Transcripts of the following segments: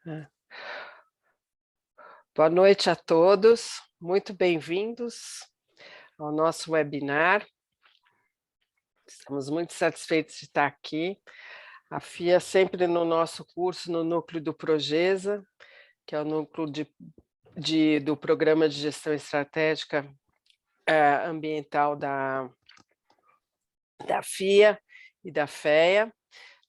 É. Boa noite a todos, muito bem-vindos ao nosso webinar. Estamos muito satisfeitos de estar aqui. A FIA sempre no nosso curso, no núcleo do Progesa, que é o núcleo do Programa de Gestão Estratégica Ambiental da FIA e da FEA.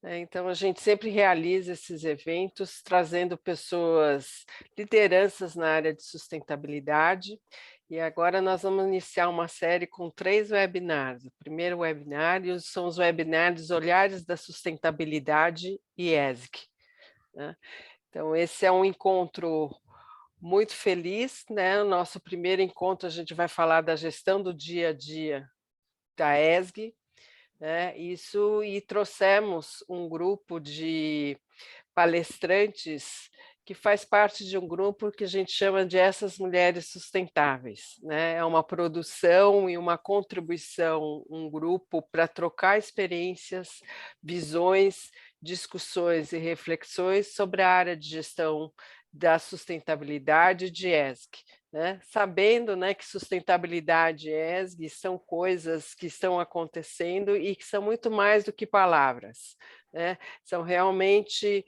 Então, a gente sempre realiza esses eventos, trazendo pessoas, lideranças na área de sustentabilidade, e agora nós vamos iniciar uma série com 3 webinars. O primeiro webinar são os webinars Olhares da Sustentabilidade e ESG, né? Então, esse é um encontro muito feliz, né? O nosso primeiro encontro, a gente vai falar da gestão do dia a dia da ESG, isso, e trouxemos um grupo de palestrantes que faz parte de um grupo que a gente chama de Essas Mulheres Sustentáveis, né? É uma produção e uma contribuição, um grupo para trocar experiências, visões, discussões e reflexões sobre a área de gestão da sustentabilidade de ESG, né? Sabendo, né, que sustentabilidade e ESG são coisas que estão acontecendo e que são muito mais do que palavras, né? São realmente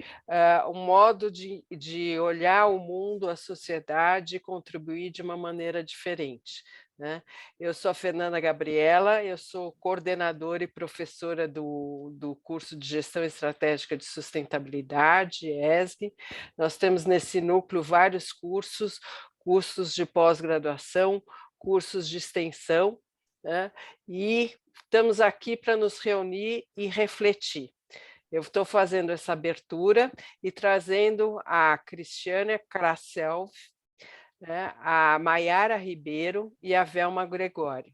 um modo de olhar o mundo, a sociedade e contribuir de uma maneira diferente, né? Eu sou a Fernanda Gabriela, eu sou coordenadora e professora do curso de Gestão Estratégica de Sustentabilidade, ESG. Nós temos nesse núcleo vários cursos de pós-graduação, cursos de extensão, né? E estamos aqui para nos reunir e refletir. Eu estou fazendo essa abertura e trazendo a Cristiane Krasselv, né, a Maiara Ribeiro e a Velma Gregório,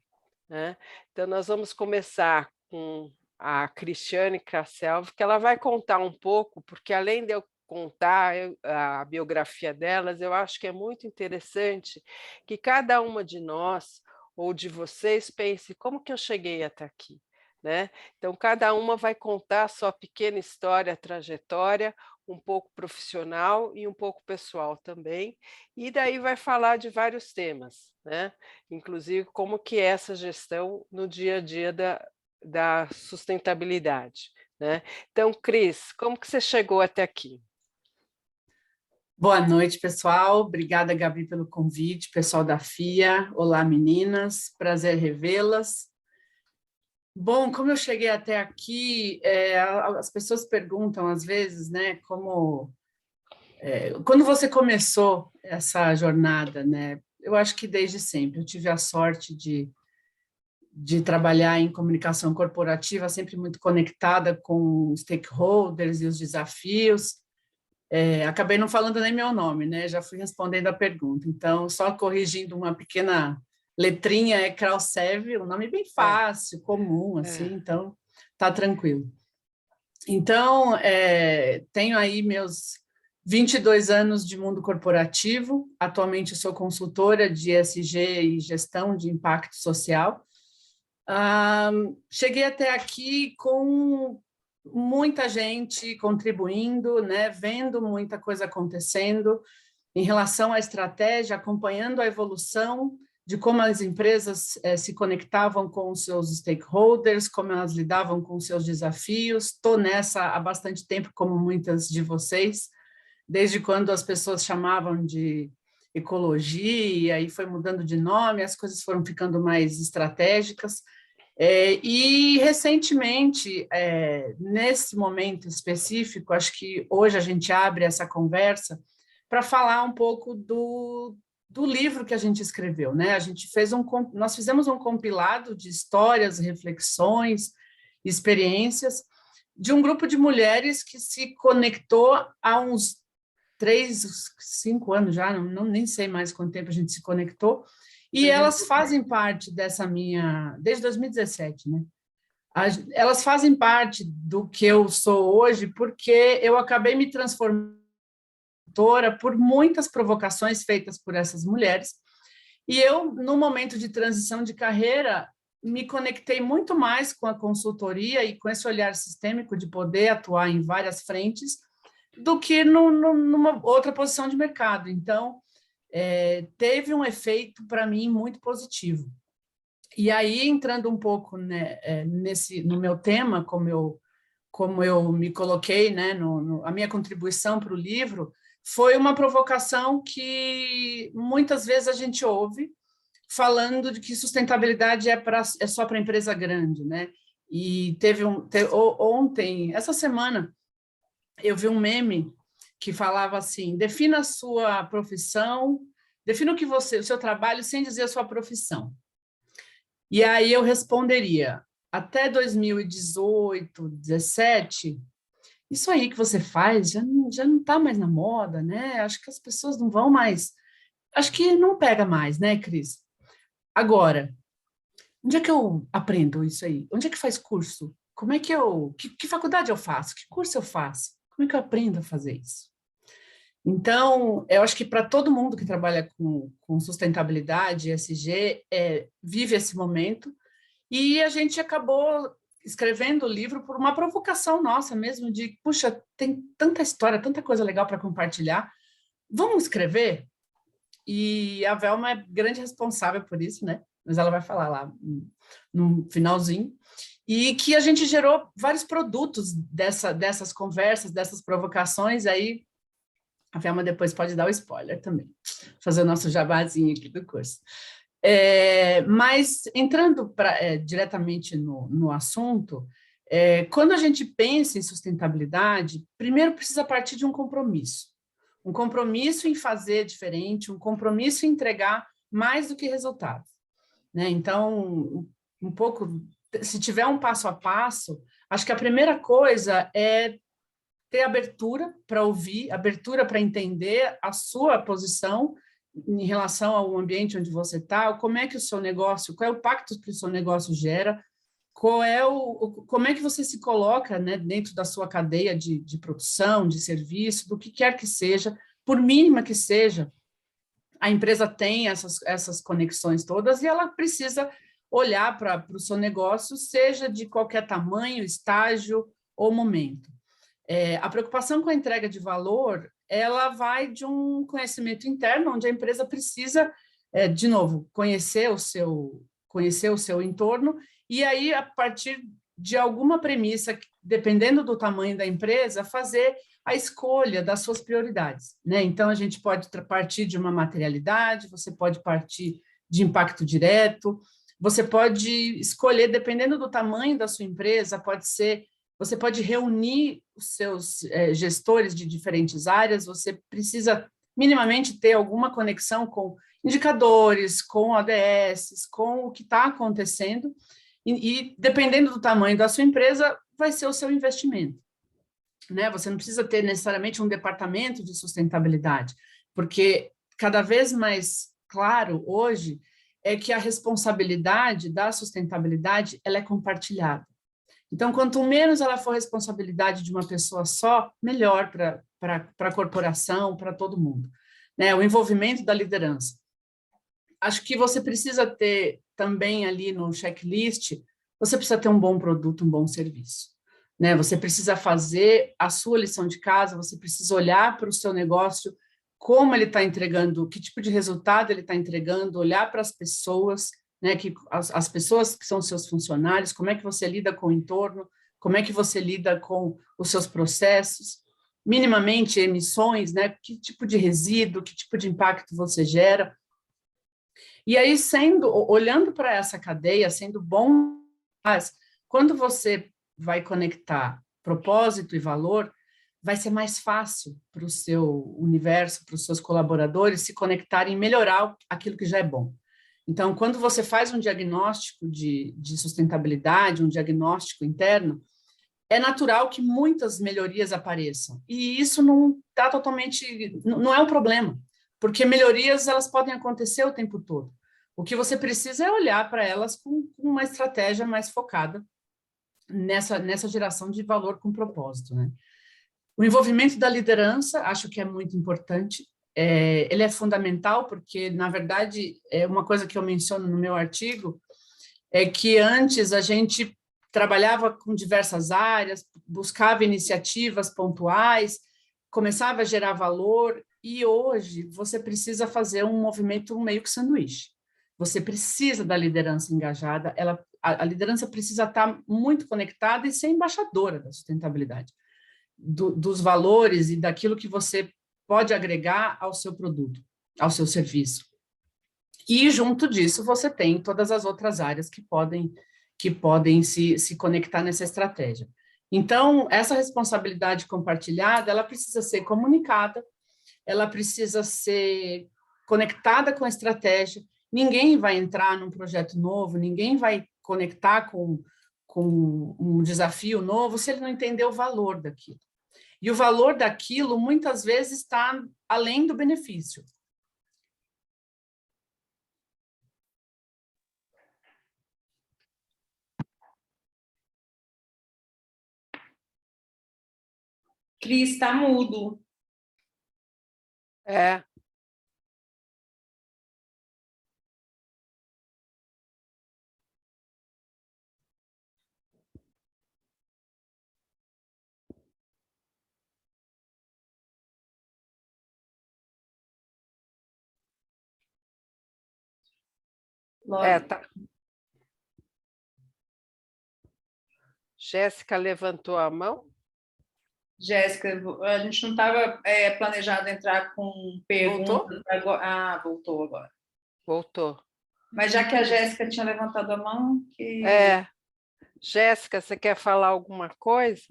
né? Então, nós vamos começar com a Cristiane Krasselv, que ela vai contar um pouco, porque além de eu contar a biografia delas, eu acho que é muito interessante que cada uma de nós ou de vocês pense como que eu cheguei até aqui, né? Então, cada uma vai contar a sua pequena história, trajetória, um pouco profissional e um pouco pessoal também, e daí vai falar de vários temas, né? Inclusive como que é essa gestão no dia a dia da sustentabilidade, né? Então, Cris, como que você chegou até aqui? Boa noite, pessoal. Obrigada, Gabi, pelo convite. Pessoal da FIA, olá, meninas. Prazer revê-las. Bom, como eu cheguei até aqui, as pessoas perguntam às vezes, né, quando você começou essa jornada, né? Eu acho que desde sempre. Eu tive a sorte de trabalhar em comunicação corporativa, sempre muito conectada com os stakeholders e os desafios. Acabei não falando nem meu nome, né? Já fui respondendo a pergunta. Então, só corrigindo uma pequena letrinha, é Krausev, um nome bem fácil, comum, assim, então tá tranquilo. Então, tenho aí meus 22 anos de mundo corporativo, atualmente sou consultora de ESG e gestão de impacto social. Cheguei até aqui com muita gente contribuindo, né, vendo muita coisa acontecendo em relação à estratégia, acompanhando a evolução de como as empresas se conectavam com os seus stakeholders, como elas lidavam com os seus desafios. Estou nessa há bastante tempo, como muitas de vocês, desde quando as pessoas chamavam de ecologia, e foi mudando de nome, as coisas foram ficando mais estratégicas. E, recentemente, nesse momento específico, acho que hoje a gente abre essa conversa para falar um pouco do livro que a gente escreveu, né? Nós fizemos um compilado de histórias, reflexões, experiências de um grupo de mulheres que se conectou há uns 3, 5 anos já, nem sei mais quanto tempo a gente se conectou, e elas fazem parte dessa desde 2017, né? Elas fazem parte do que eu sou hoje, porque eu acabei me transformando por muitas provocações feitas por essas mulheres, e eu, no momento de transição de carreira, me conectei muito mais com a consultoria e com esse olhar sistêmico de poder atuar em várias frentes, do que numa outra posição de mercado. Então, teve um efeito, para mim, muito positivo. E aí, entrando um pouco, né, no meu tema, como eu me coloquei, né, a minha contribuição para o livro, foi uma provocação que muitas vezes a gente ouve falando de que sustentabilidade é só para empresa grande, né? E ontem, essa semana, eu vi um meme que falava assim: defina a sua profissão, defina o seu trabalho sem dizer a sua profissão. E aí eu responderia: até 2018, 17, isso aí que você faz já não está mais na moda, né? Acho que as pessoas não vão mais. Acho que não pega mais, né, Cris? Agora, onde é que eu aprendo isso aí? Onde é que faz curso? Como é que que faculdade eu faço? Que curso eu faço? Como é que eu aprendo a fazer isso? Então, eu acho que para todo mundo que trabalha com sustentabilidade, ESG, vive esse momento, e a gente acabou escrevendo o livro por uma provocação nossa mesmo, de, puxa, tem tanta história, tanta coisa legal para compartilhar, vamos escrever? E a Velma é grande responsável por isso, né? Mas ela vai falar lá no finalzinho. E que a gente gerou vários produtos dessas conversas, dessas provocações. Aí a Velma depois pode dar o spoiler também, fazer o nosso jabazinho aqui do curso. Mas entrando diretamente no assunto, quando a gente pensa em sustentabilidade, primeiro precisa partir de um compromisso em fazer diferente, um compromisso em entregar mais do que resultado, né? Então, um pouco, se tiver um passo a passo, acho que a primeira coisa é ter abertura para ouvir, abertura para entender a sua posição em relação ao ambiente onde você está, como é que o seu negócio, qual é o impacto que o seu negócio gera, como é que você se coloca, né, dentro da sua cadeia de produção, de serviço, do que quer que seja, por mínima que seja, a empresa tem essas conexões todas e ela precisa olhar para o seu negócio, seja de qualquer tamanho, estágio ou momento. A preocupação com a entrega de valor, ela vai de um conhecimento interno, onde a empresa precisa, de novo, conhecer o seu entorno, e aí, a partir de alguma premissa, dependendo do tamanho da empresa, fazer a escolha das suas prioridades, né? Então, a gente pode partir de uma materialidade, você pode partir de impacto direto, você pode escolher, dependendo do tamanho da sua empresa, você pode reunir os seus gestores de diferentes áreas, você precisa minimamente ter alguma conexão com indicadores, com ODS, com o que está acontecendo, e dependendo do tamanho da sua empresa, vai ser o seu investimento, né? Você não precisa ter necessariamente um departamento de sustentabilidade, porque cada vez mais claro hoje é que a responsabilidade da sustentabilidade ela é compartilhada. Então, quanto menos ela for responsabilidade de uma pessoa só, melhor para a corporação, para todo mundo, né? O envolvimento da liderança. Acho que você precisa ter também ali no checklist, você precisa ter um bom produto, um bom serviço, né? Você precisa fazer a sua lição de casa, você precisa olhar para o seu negócio, como ele está entregando, que tipo de resultado ele está entregando, olhar para as pessoas, né, que as pessoas que são seus funcionários, como é que você lida com o entorno, como é que você lida com os seus processos, minimamente emissões, né, que tipo de resíduo, que tipo de impacto você gera. E aí, olhando para essa cadeia, sendo bom, quando você vai conectar propósito e valor, vai ser mais fácil para o seu universo, para os seus colaboradores se conectarem e melhorar aquilo que já é bom. Então, quando você faz um diagnóstico de sustentabilidade, um diagnóstico interno, é natural que muitas melhorias apareçam. E isso não está totalmente, não é um problema, porque melhorias elas podem acontecer o tempo todo. O que você precisa é olhar para elas com uma estratégia mais focada nessa geração de valor com propósito, né? O envolvimento da liderança, acho que é muito importante. Ele é fundamental porque, na verdade, uma coisa que eu menciono no meu artigo é que antes a gente trabalhava com diversas áreas, buscava iniciativas pontuais, começava a gerar valor, e hoje você precisa fazer um movimento meio que sanduíche. Você precisa da liderança engajada, a liderança precisa estar muito conectada e ser embaixadora da sustentabilidade, dos valores e daquilo que você pode agregar ao seu produto, ao seu serviço. E, junto disso, você tem todas as outras áreas que podem se conectar nessa estratégia. Então, essa responsabilidade compartilhada, ela precisa ser comunicada, ela precisa ser conectada com a estratégia. Ninguém vai entrar num projeto novo, ninguém vai conectar com um desafio novo se ele não entender o valor daquilo. E o valor daquilo, muitas vezes, está além do benefício. Cris, está mudo. É. Tá. Jéssica levantou a mão. Jéssica, a gente não estava planejado entrar com perguntas. Voltou? Agora. Voltou agora. Voltou. Mas já que a Jéssica tinha levantado a mão, Jéssica, você quer falar alguma coisa?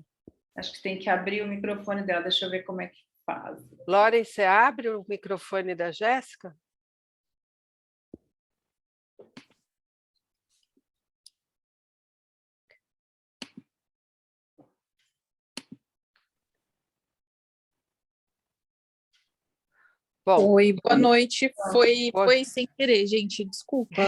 Acho que tem que abrir o microfone dela. Deixa eu ver como é que faz. Loren, você abre o microfone da Jéssica? Bom, oi, boa noite. Foi sem querer, gente, desculpa.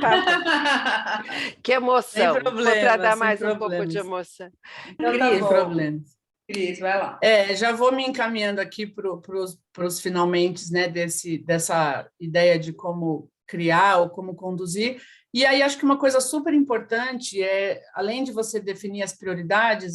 Tá. Que emoção. Foi para dar mais um pouco de emoção. Então, Cris, problemas. Cris, vai lá. Já vou me encaminhando aqui para os finalmente, né, dessa ideia de como criar ou como conduzir. E aí acho que uma coisa super importante além de você definir as prioridades,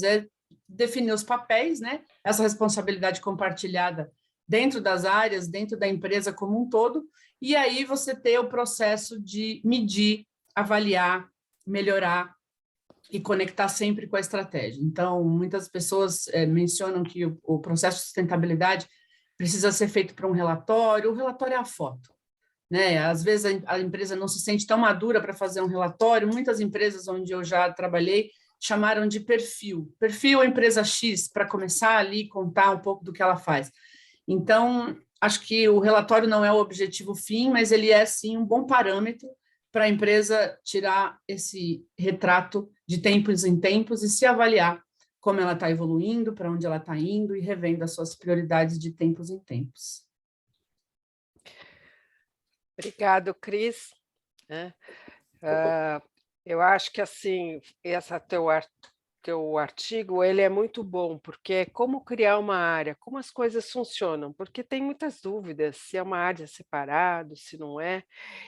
definir os papéis, né? Essa responsabilidade compartilhada dentro das áreas, dentro da empresa como um todo, e aí você ter o processo de medir, avaliar, melhorar e conectar sempre com a estratégia. Então, muitas pessoas mencionam que o processo de sustentabilidade precisa ser feito para um relatório. O relatório é a foto, né? Às vezes a empresa não se sente tão madura para fazer um relatório. Muitas empresas onde eu já trabalhei chamaram de perfil. Perfil empresa X, para começar ali contar um pouco do que ela faz. Então, acho que o relatório não é o objetivo fim, mas ele é, sim, um bom parâmetro para a empresa tirar esse retrato de tempos em tempos e se avaliar como ela está evoluindo, para onde ela está indo e revendo as suas prioridades de tempos em tempos. Obrigado, Cris. Eu acho que assim, essa teu artigo ele é muito bom, porque é como criar uma área, como as coisas funcionam, porque tem muitas dúvidas se é uma área separada, se não é,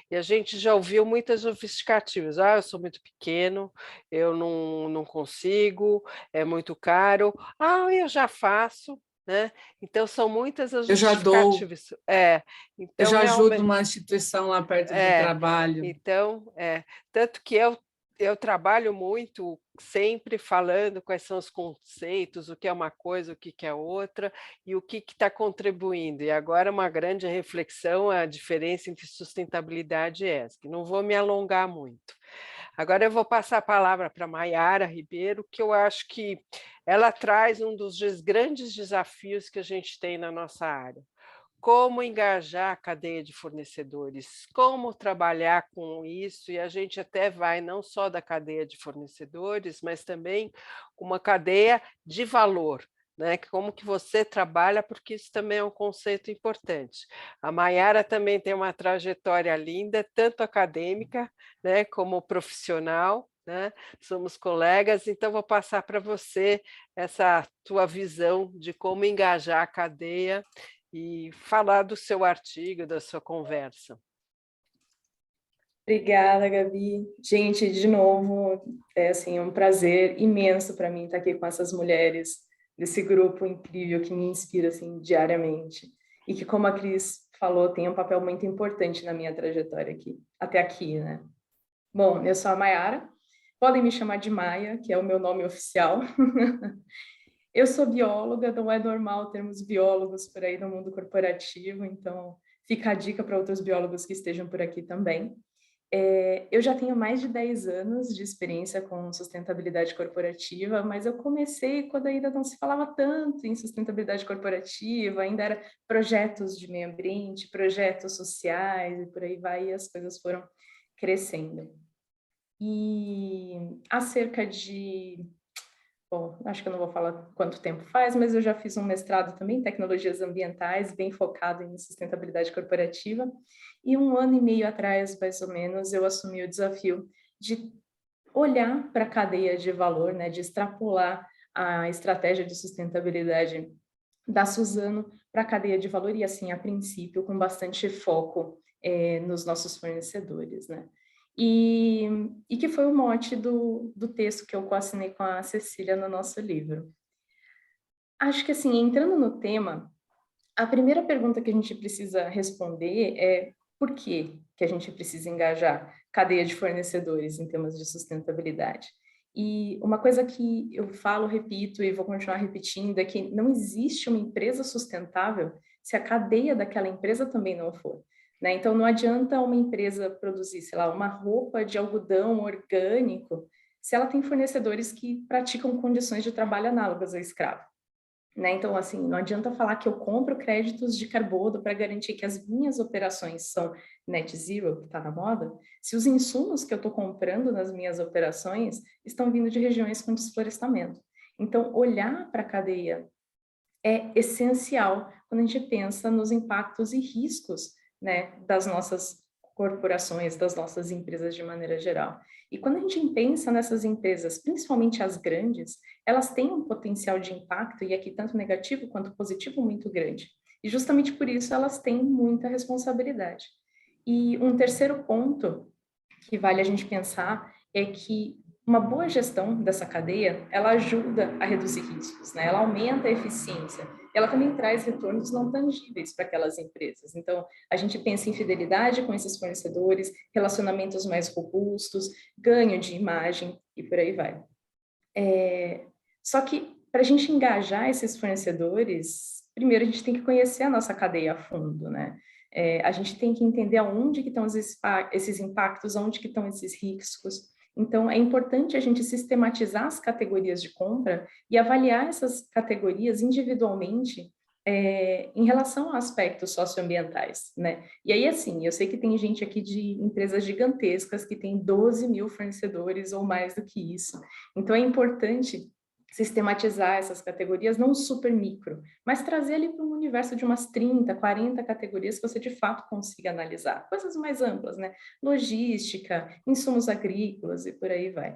e a gente já ouviu muitas justificativas. Eu sou muito pequeno, eu não consigo, é muito caro, eu já faço, né? Então são muitas as justificativas. Então, eu já ajudo uma instituição lá perto do trabalho. Então, tanto que eu trabalho muito sempre falando quais são os conceitos, o que é uma coisa, o que é outra, e o que está contribuindo. E agora uma grande reflexão, a diferença entre sustentabilidade e ESG. Não vou me alongar muito. Agora eu vou passar a palavra para a Maiara Ribeiro, que eu acho que ela traz um dos grandes desafios que a gente tem na nossa área. Como engajar a cadeia de fornecedores, como trabalhar com isso, e a gente até vai não só da cadeia de fornecedores, mas também uma cadeia de valor, né? Como que você trabalha, porque isso também é um conceito importante. A Maiara também tem uma trajetória linda, tanto acadêmica, né, como profissional, né? Somos colegas, então vou passar para você essa tua visão de como engajar a cadeia e falar do seu artigo, da sua conversa. Obrigada, Gabi. Gente, de novo, é assim, um prazer imenso para mim estar aqui com essas mulheres desse grupo incrível que me inspira assim, diariamente. E que, como a Cris falou, tem um papel muito importante na minha trajetória aqui, até aqui, né? Bom, eu sou a Mayara, podem me chamar de Maia, que é o meu nome oficial. Eu sou bióloga, não é normal termos biólogos por aí no mundo corporativo, então fica a dica para outros biólogos que estejam por aqui também. Eu já tenho mais de 10 anos de experiência com sustentabilidade corporativa, mas eu comecei quando ainda não se falava tanto em sustentabilidade corporativa, ainda era projetos de meio ambiente, projetos sociais, e por aí vai, e as coisas foram crescendo. E há cerca de... Bom, acho que eu não vou falar quanto tempo faz, mas eu já fiz um mestrado também em tecnologias ambientais, bem focado em sustentabilidade corporativa. E 1 ano e meio atrás, mais ou menos, eu assumi o desafio de olhar para a cadeia de valor, né, de extrapolar a estratégia de sustentabilidade da Suzano para a cadeia de valor e, assim, a princípio, com bastante foco nos nossos fornecedores, né? E que foi o mote do texto que eu coassinei com a Cecília no nosso livro. Acho que, assim, entrando no tema, a primeira pergunta que a gente precisa responder é por que a gente precisa engajar cadeia de fornecedores em temas de sustentabilidade? E uma coisa que eu falo, repito e vou continuar repetindo é que não existe uma empresa sustentável se a cadeia daquela empresa também não for. Né? Então, não adianta uma empresa produzir, sei lá, uma roupa de algodão orgânico se ela tem fornecedores que praticam condições de trabalho análogas ao escravo. Né? Então, assim, não adianta falar que eu compro créditos de carbono para garantir que as minhas operações são net zero, que está na moda, se os insumos que eu estou comprando nas minhas operações estão vindo de regiões com desflorestamento. Então, olhar para a cadeia é essencial quando a gente pensa nos impactos e riscos, né, das nossas corporações, das nossas empresas de maneira geral. E quando a gente pensa nessas empresas, principalmente as grandes, elas têm um potencial de impacto, e aqui tanto negativo quanto positivo, muito grande. E justamente por isso elas têm muita responsabilidade. E um terceiro ponto que vale a gente pensar é que uma boa gestão dessa cadeia, ela ajuda a reduzir riscos, né? Ela aumenta a eficiência, ela também traz retornos não tangíveis para aquelas empresas. Então, a gente pensa em fidelidade com esses fornecedores, relacionamentos mais robustos, ganho de imagem e por aí vai. Só que, para a gente engajar esses fornecedores, primeiro a gente tem que conhecer a nossa cadeia a fundo, né? A gente tem que entender aonde que estão esses impactos, aonde que estão esses riscos. Então, é importante a gente sistematizar as categorias de compra e avaliar essas categorias individualmente em relação a aspectos socioambientais, né? E aí, assim, eu sei que tem gente aqui de empresas gigantescas que tem 12 mil fornecedores ou mais do que isso. Então, é importante sistematizar essas categorias, não super micro, mas trazer ali para um universo de umas 30, 40 categorias que você de fato consiga analisar. Coisas mais amplas, né? Logística, insumos agrícolas e por aí vai.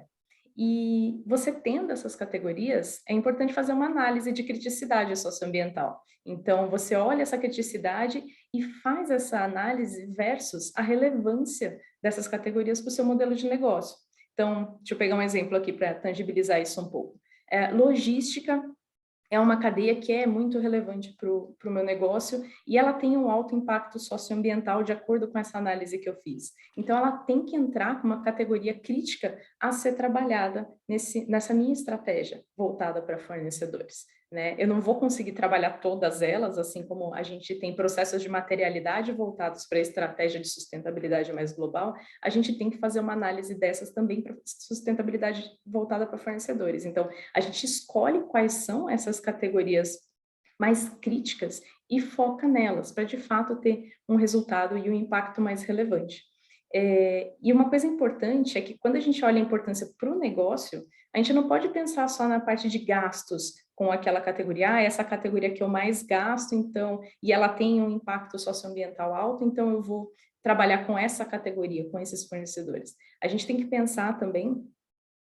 E você tendo essas categorias, é importante fazer uma análise de criticidade socioambiental. Então, você olha essa criticidade e faz essa análise versus a relevância dessas categorias para o seu modelo de negócio. Então, deixa eu pegar um exemplo aqui para tangibilizar isso um pouco. Logística é uma cadeia que é muito relevante para o meu negócio e ela tem um alto impacto socioambiental de acordo com essa análise que eu fiz. Então, ela tem que entrar com uma categoria crítica a ser trabalhada nessa minha estratégia voltada para fornecedores. Né? Eu não vou conseguir trabalhar todas elas, assim como a gente tem processos de materialidade voltados para a estratégia de sustentabilidade mais global, a gente tem que fazer uma análise dessas também para sustentabilidade voltada para fornecedores. Então, a gente escolhe quais são essas categorias mais críticas e foca nelas, para de fato ter um resultado e um impacto mais relevante. E uma coisa importante é que quando a gente olha a importância para o negócio, a gente não pode pensar só na parte de gastos com aquela categoria, essa categoria que eu mais gasto, então, e ela tem um impacto socioambiental alto, então eu vou trabalhar com essa categoria, com esses fornecedores. A gente tem que pensar também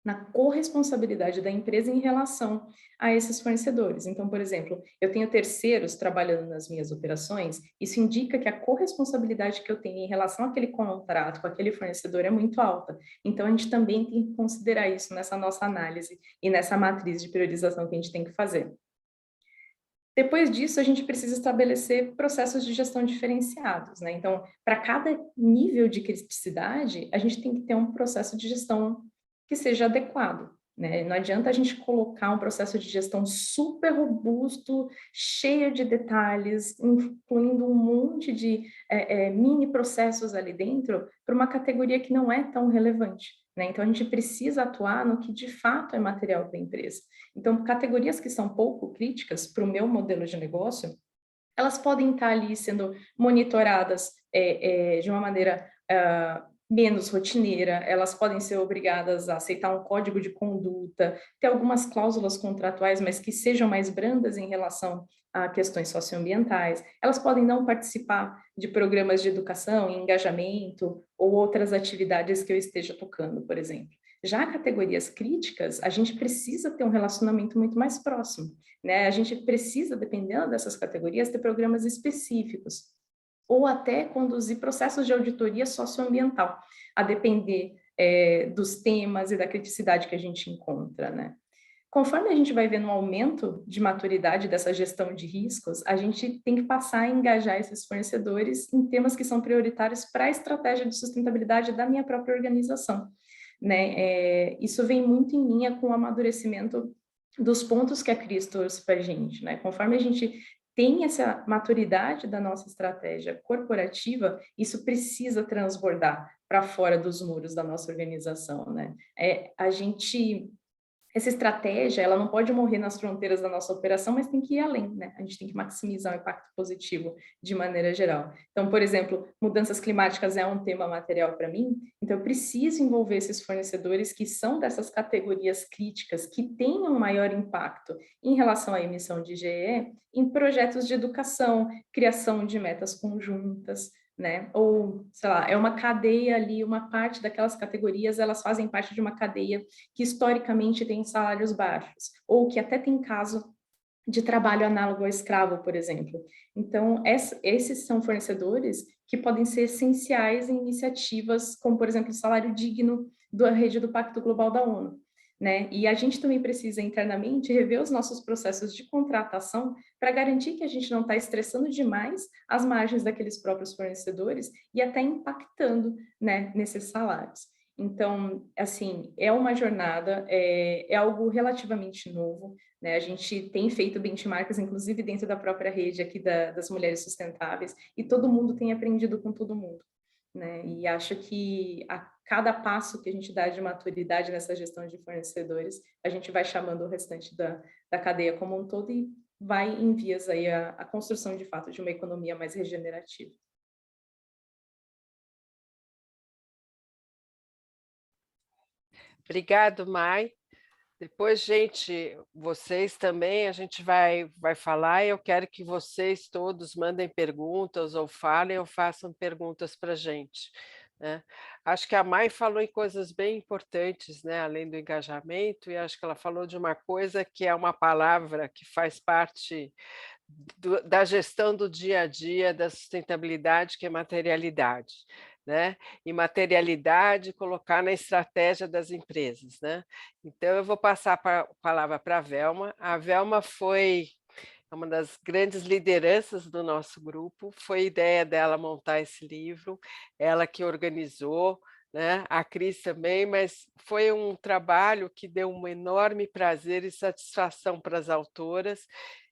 na corresponsabilidade da empresa em relação a esses fornecedores. Então, por exemplo, eu tenho terceiros trabalhando nas minhas operações, isso indica que a corresponsabilidade que eu tenho em relação àquele contrato com aquele fornecedor é muito alta. Então, a gente também tem que considerar isso nessa nossa análise e nessa matriz de priorização que a gente tem que fazer. Depois disso, a gente precisa estabelecer processos de gestão diferenciados, né? Então, para cada nível de criticidade, a gente tem que ter um processo de gestão que seja adequado, né? Não adianta a gente colocar um processo de gestão super robusto, cheio de detalhes, incluindo um monte de mini processos ali dentro, para uma categoria que não é tão relevante, né? Então, a gente precisa atuar no que de fato é material da empresa. Então, categorias que são pouco críticas para o meu modelo de negócio, elas podem estar ali sendo monitoradas de uma maneira menos rotineira, elas podem ser obrigadas a aceitar um código de conduta, ter algumas cláusulas contratuais, mas que sejam mais brandas em relação a questões socioambientais. Elas podem não participar de programas de educação, engajamento ou outras atividades que eu esteja tocando, por exemplo. Já categorias críticas, a gente precisa ter um relacionamento muito mais próximo, né? A gente precisa, dependendo dessas categorias, ter programas específicos, ou até conduzir processos de auditoria socioambiental, a depender dos temas e da criticidade que a gente encontra, né? Conforme a gente vai vendo um aumento de maturidade dessa gestão de riscos, a gente tem que passar a engajar esses fornecedores em temas que são prioritários para a estratégia de sustentabilidade da minha própria organização, né? Isso vem muito em linha com o amadurecimento dos pontos que a Cris trouxe para a gente, né? Conforme a gente tem essa maturidade da nossa estratégia corporativa, isso precisa transbordar para fora dos muros da nossa organização, né? Essa estratégia, ela não pode morrer nas fronteiras da nossa operação, mas tem que ir além, né? A gente tem que maximizar o impacto positivo de maneira geral. Então, por exemplo, mudanças climáticas é um tema material para mim, então eu preciso envolver esses fornecedores que são dessas categorias críticas, que tenham maior impacto em relação à emissão de GE, em projetos de educação, criação de metas conjuntas, né? Ou, sei lá, é uma cadeia ali, uma parte daquelas categorias, elas fazem parte de uma cadeia que historicamente tem salários baixos, ou que até tem caso de trabalho análogo ao escravo, por exemplo. Então, esses são fornecedores que podem ser essenciais em iniciativas como, por exemplo, o salário digno da rede do Pacto Global da ONU, né? E a gente também precisa internamente rever os nossos processos de contratação para garantir que a gente não está estressando demais as margens daqueles próprios fornecedores e até impactando, né, nesses salários. Então, assim, é uma jornada, é algo relativamente novo, né? A gente tem feito benchmarks, inclusive dentro da própria rede aqui das mulheres sustentáveis, e todo mundo tem aprendido com todo mundo, né? E acho que a cada passo que a gente dá de maturidade nessa gestão de fornecedores, a gente vai chamando o restante da cadeia como um todo e vai em vias aí a construção, de fato, de uma economia mais regenerativa. Obrigado, Mai. Depois, gente, vocês também, a gente vai falar e eu quero que vocês todos mandem perguntas ou falem ou façam perguntas para a gente, né? Acho que a Mai falou em coisas bem importantes, né? Além do engajamento, e acho que ela falou de uma coisa que é uma palavra que faz parte da gestão do dia a dia, da sustentabilidade, que é materialidade, né? E materialidade colocar na estratégia das empresas, né? Então, eu vou passar a palavra para a Velma. A Velma foi uma das grandes lideranças do nosso grupo, foi ideia dela montar esse livro, ela que organizou, né? A Cris também, mas foi um trabalho que deu um enorme prazer e satisfação para as autoras,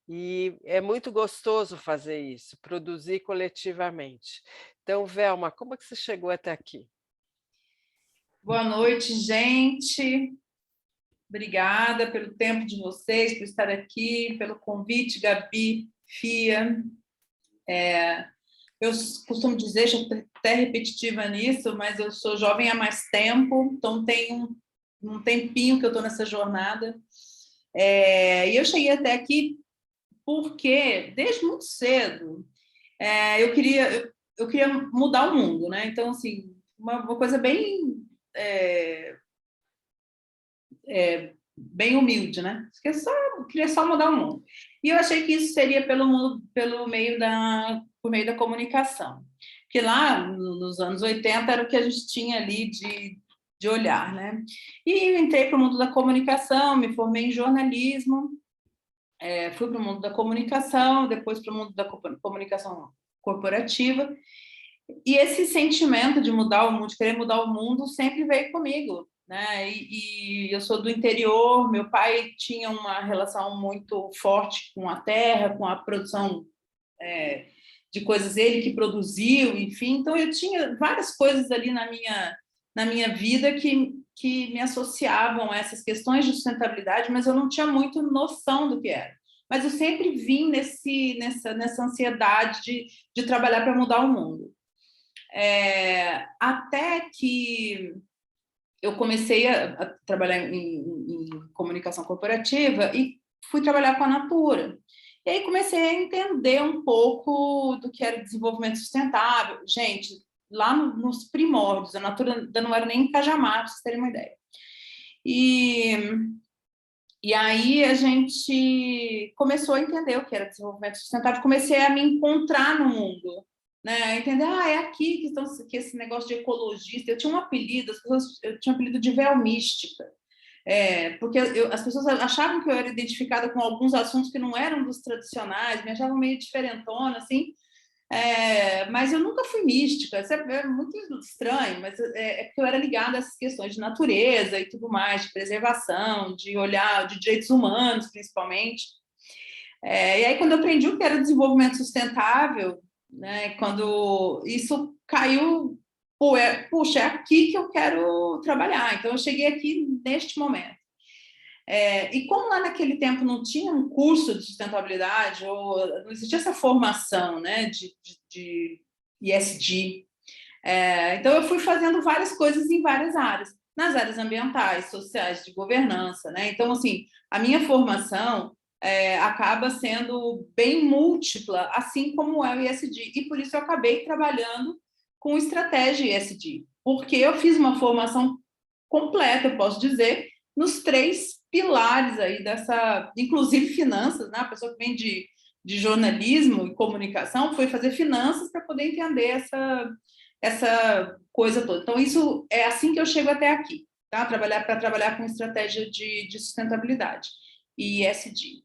e é muito gostoso fazer isso, produzir coletivamente. Então, Velma, como é que você chegou até aqui? Boa noite, gente. Obrigada pelo tempo de vocês, por estar aqui, pelo convite, Gabi, Fia. Eu costumo dizer, já estou até repetitiva nisso, mas eu sou jovem há mais tempo, então tem um tempinho que eu estou nessa jornada. E eu cheguei até aqui porque, desde muito cedo, eu queria mudar o mundo, né? Então, assim, uma coisa bem bem humilde, né? Queria só mudar o mundo. E eu achei que isso seria por meio da comunicação. Porque lá, nos anos 80, era o que a gente tinha ali de olhar, né? E entrei para o mundo da comunicação, me formei em jornalismo, fui para o mundo da comunicação, depois para o mundo da comunicação corporativa, e esse sentimento de mudar o mundo, de querer mudar o mundo, sempre veio comigo, né? E eu sou do interior, meu pai tinha uma relação muito forte com a terra, com a produção de coisas, ele que produziu, enfim, então eu tinha várias coisas ali na minha vida que me associavam a essas questões de sustentabilidade, mas eu não tinha muito noção do que era. Mas eu sempre vim nessa ansiedade de trabalhar para mudar o mundo. Até que eu comecei a trabalhar em comunicação corporativa e fui trabalhar com a Natura. E aí comecei a entender um pouco do que era desenvolvimento sustentável. Gente, lá nos primórdios, a Natura ainda não era nem em Cajamar, para vocês terem uma ideia. E aí a gente começou a entender o que era desenvolvimento sustentável, comecei a me encontrar no mundo, né? Entender, é aqui que esse negócio de ecologista. Eu tinha um apelido, eu tinha um apelido de véu mística, porque as pessoas achavam que eu era identificada com alguns assuntos que não eram dos tradicionais, me achavam meio diferentona, assim. Mas eu nunca fui mística, isso é muito estranho, mas é porque eu era ligada a essas questões de natureza e tudo mais, de preservação, de olhar, de direitos humanos, principalmente. E aí, quando eu aprendi o que era desenvolvimento sustentável, né, quando isso caiu, puxa, é aqui que eu quero trabalhar. Então, eu cheguei aqui neste momento. E como lá naquele tempo não tinha um curso de sustentabilidade, ou não existia essa formação, né, de ESG, então eu fui fazendo várias coisas em várias áreas, nas áreas ambientais, sociais, de governança, né? Então, assim, a minha formação acaba sendo bem múltipla, assim como é o ESG, e por isso eu acabei trabalhando com estratégia ESG, porque eu fiz uma formação completa, eu posso dizer, nos 3 pilares aí dessa, inclusive finanças, né? A pessoa que vem de jornalismo e comunicação foi fazer finanças para poder entender essa coisa toda. Então, isso é assim que eu chego até aqui, tá? Para trabalhar com estratégia de sustentabilidade e ESG.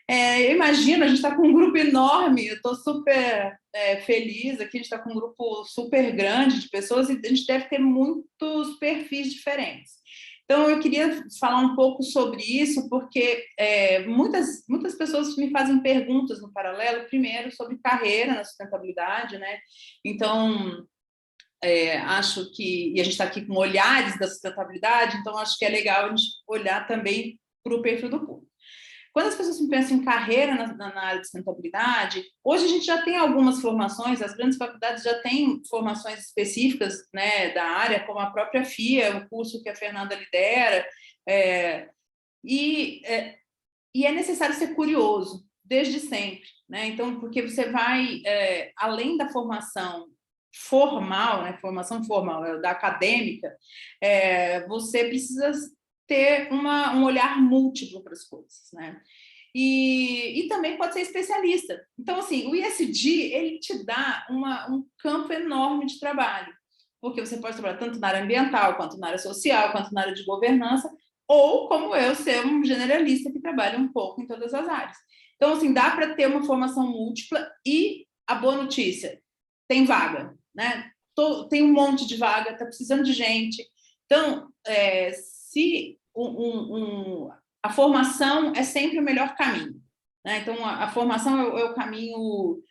Eu imagino, a gente está com um grupo enorme, eu estou super feliz aqui, a gente está com um grupo super grande de pessoas e a gente deve ter muitos perfis diferentes. Então, eu queria falar um pouco sobre isso, porque muitas pessoas me fazem perguntas no paralelo, primeiro sobre carreira na sustentabilidade, né? Então, acho que, e a gente está aqui com olhares da sustentabilidade, então acho que é legal a gente olhar também para o perfil do público. Quando as pessoas pensam em carreira na área de sustentabilidade, hoje a gente já tem algumas formações, as grandes faculdades já têm formações específicas, né, da área, como a própria FIA, o curso que a Fernanda lidera, e é necessário ser curioso, desde sempre, né? Então, porque você vai, além da formação formal, né, formação formal, da acadêmica, você precisa ter um olhar múltiplo para as coisas, né? E também pode ser especialista. Então, assim, o ESG, ele te dá um campo enorme de trabalho, porque você pode trabalhar tanto na área ambiental, quanto na área social, quanto na área de governança, ou, como eu, ser um generalista que trabalha um pouco em todas as áreas. Então, assim, dá para ter uma formação múltipla e a boa notícia, tem vaga, né? Tem um monte de vaga, está precisando de gente. Então, se a formação é sempre o melhor caminho, né? Então, a formação é o caminho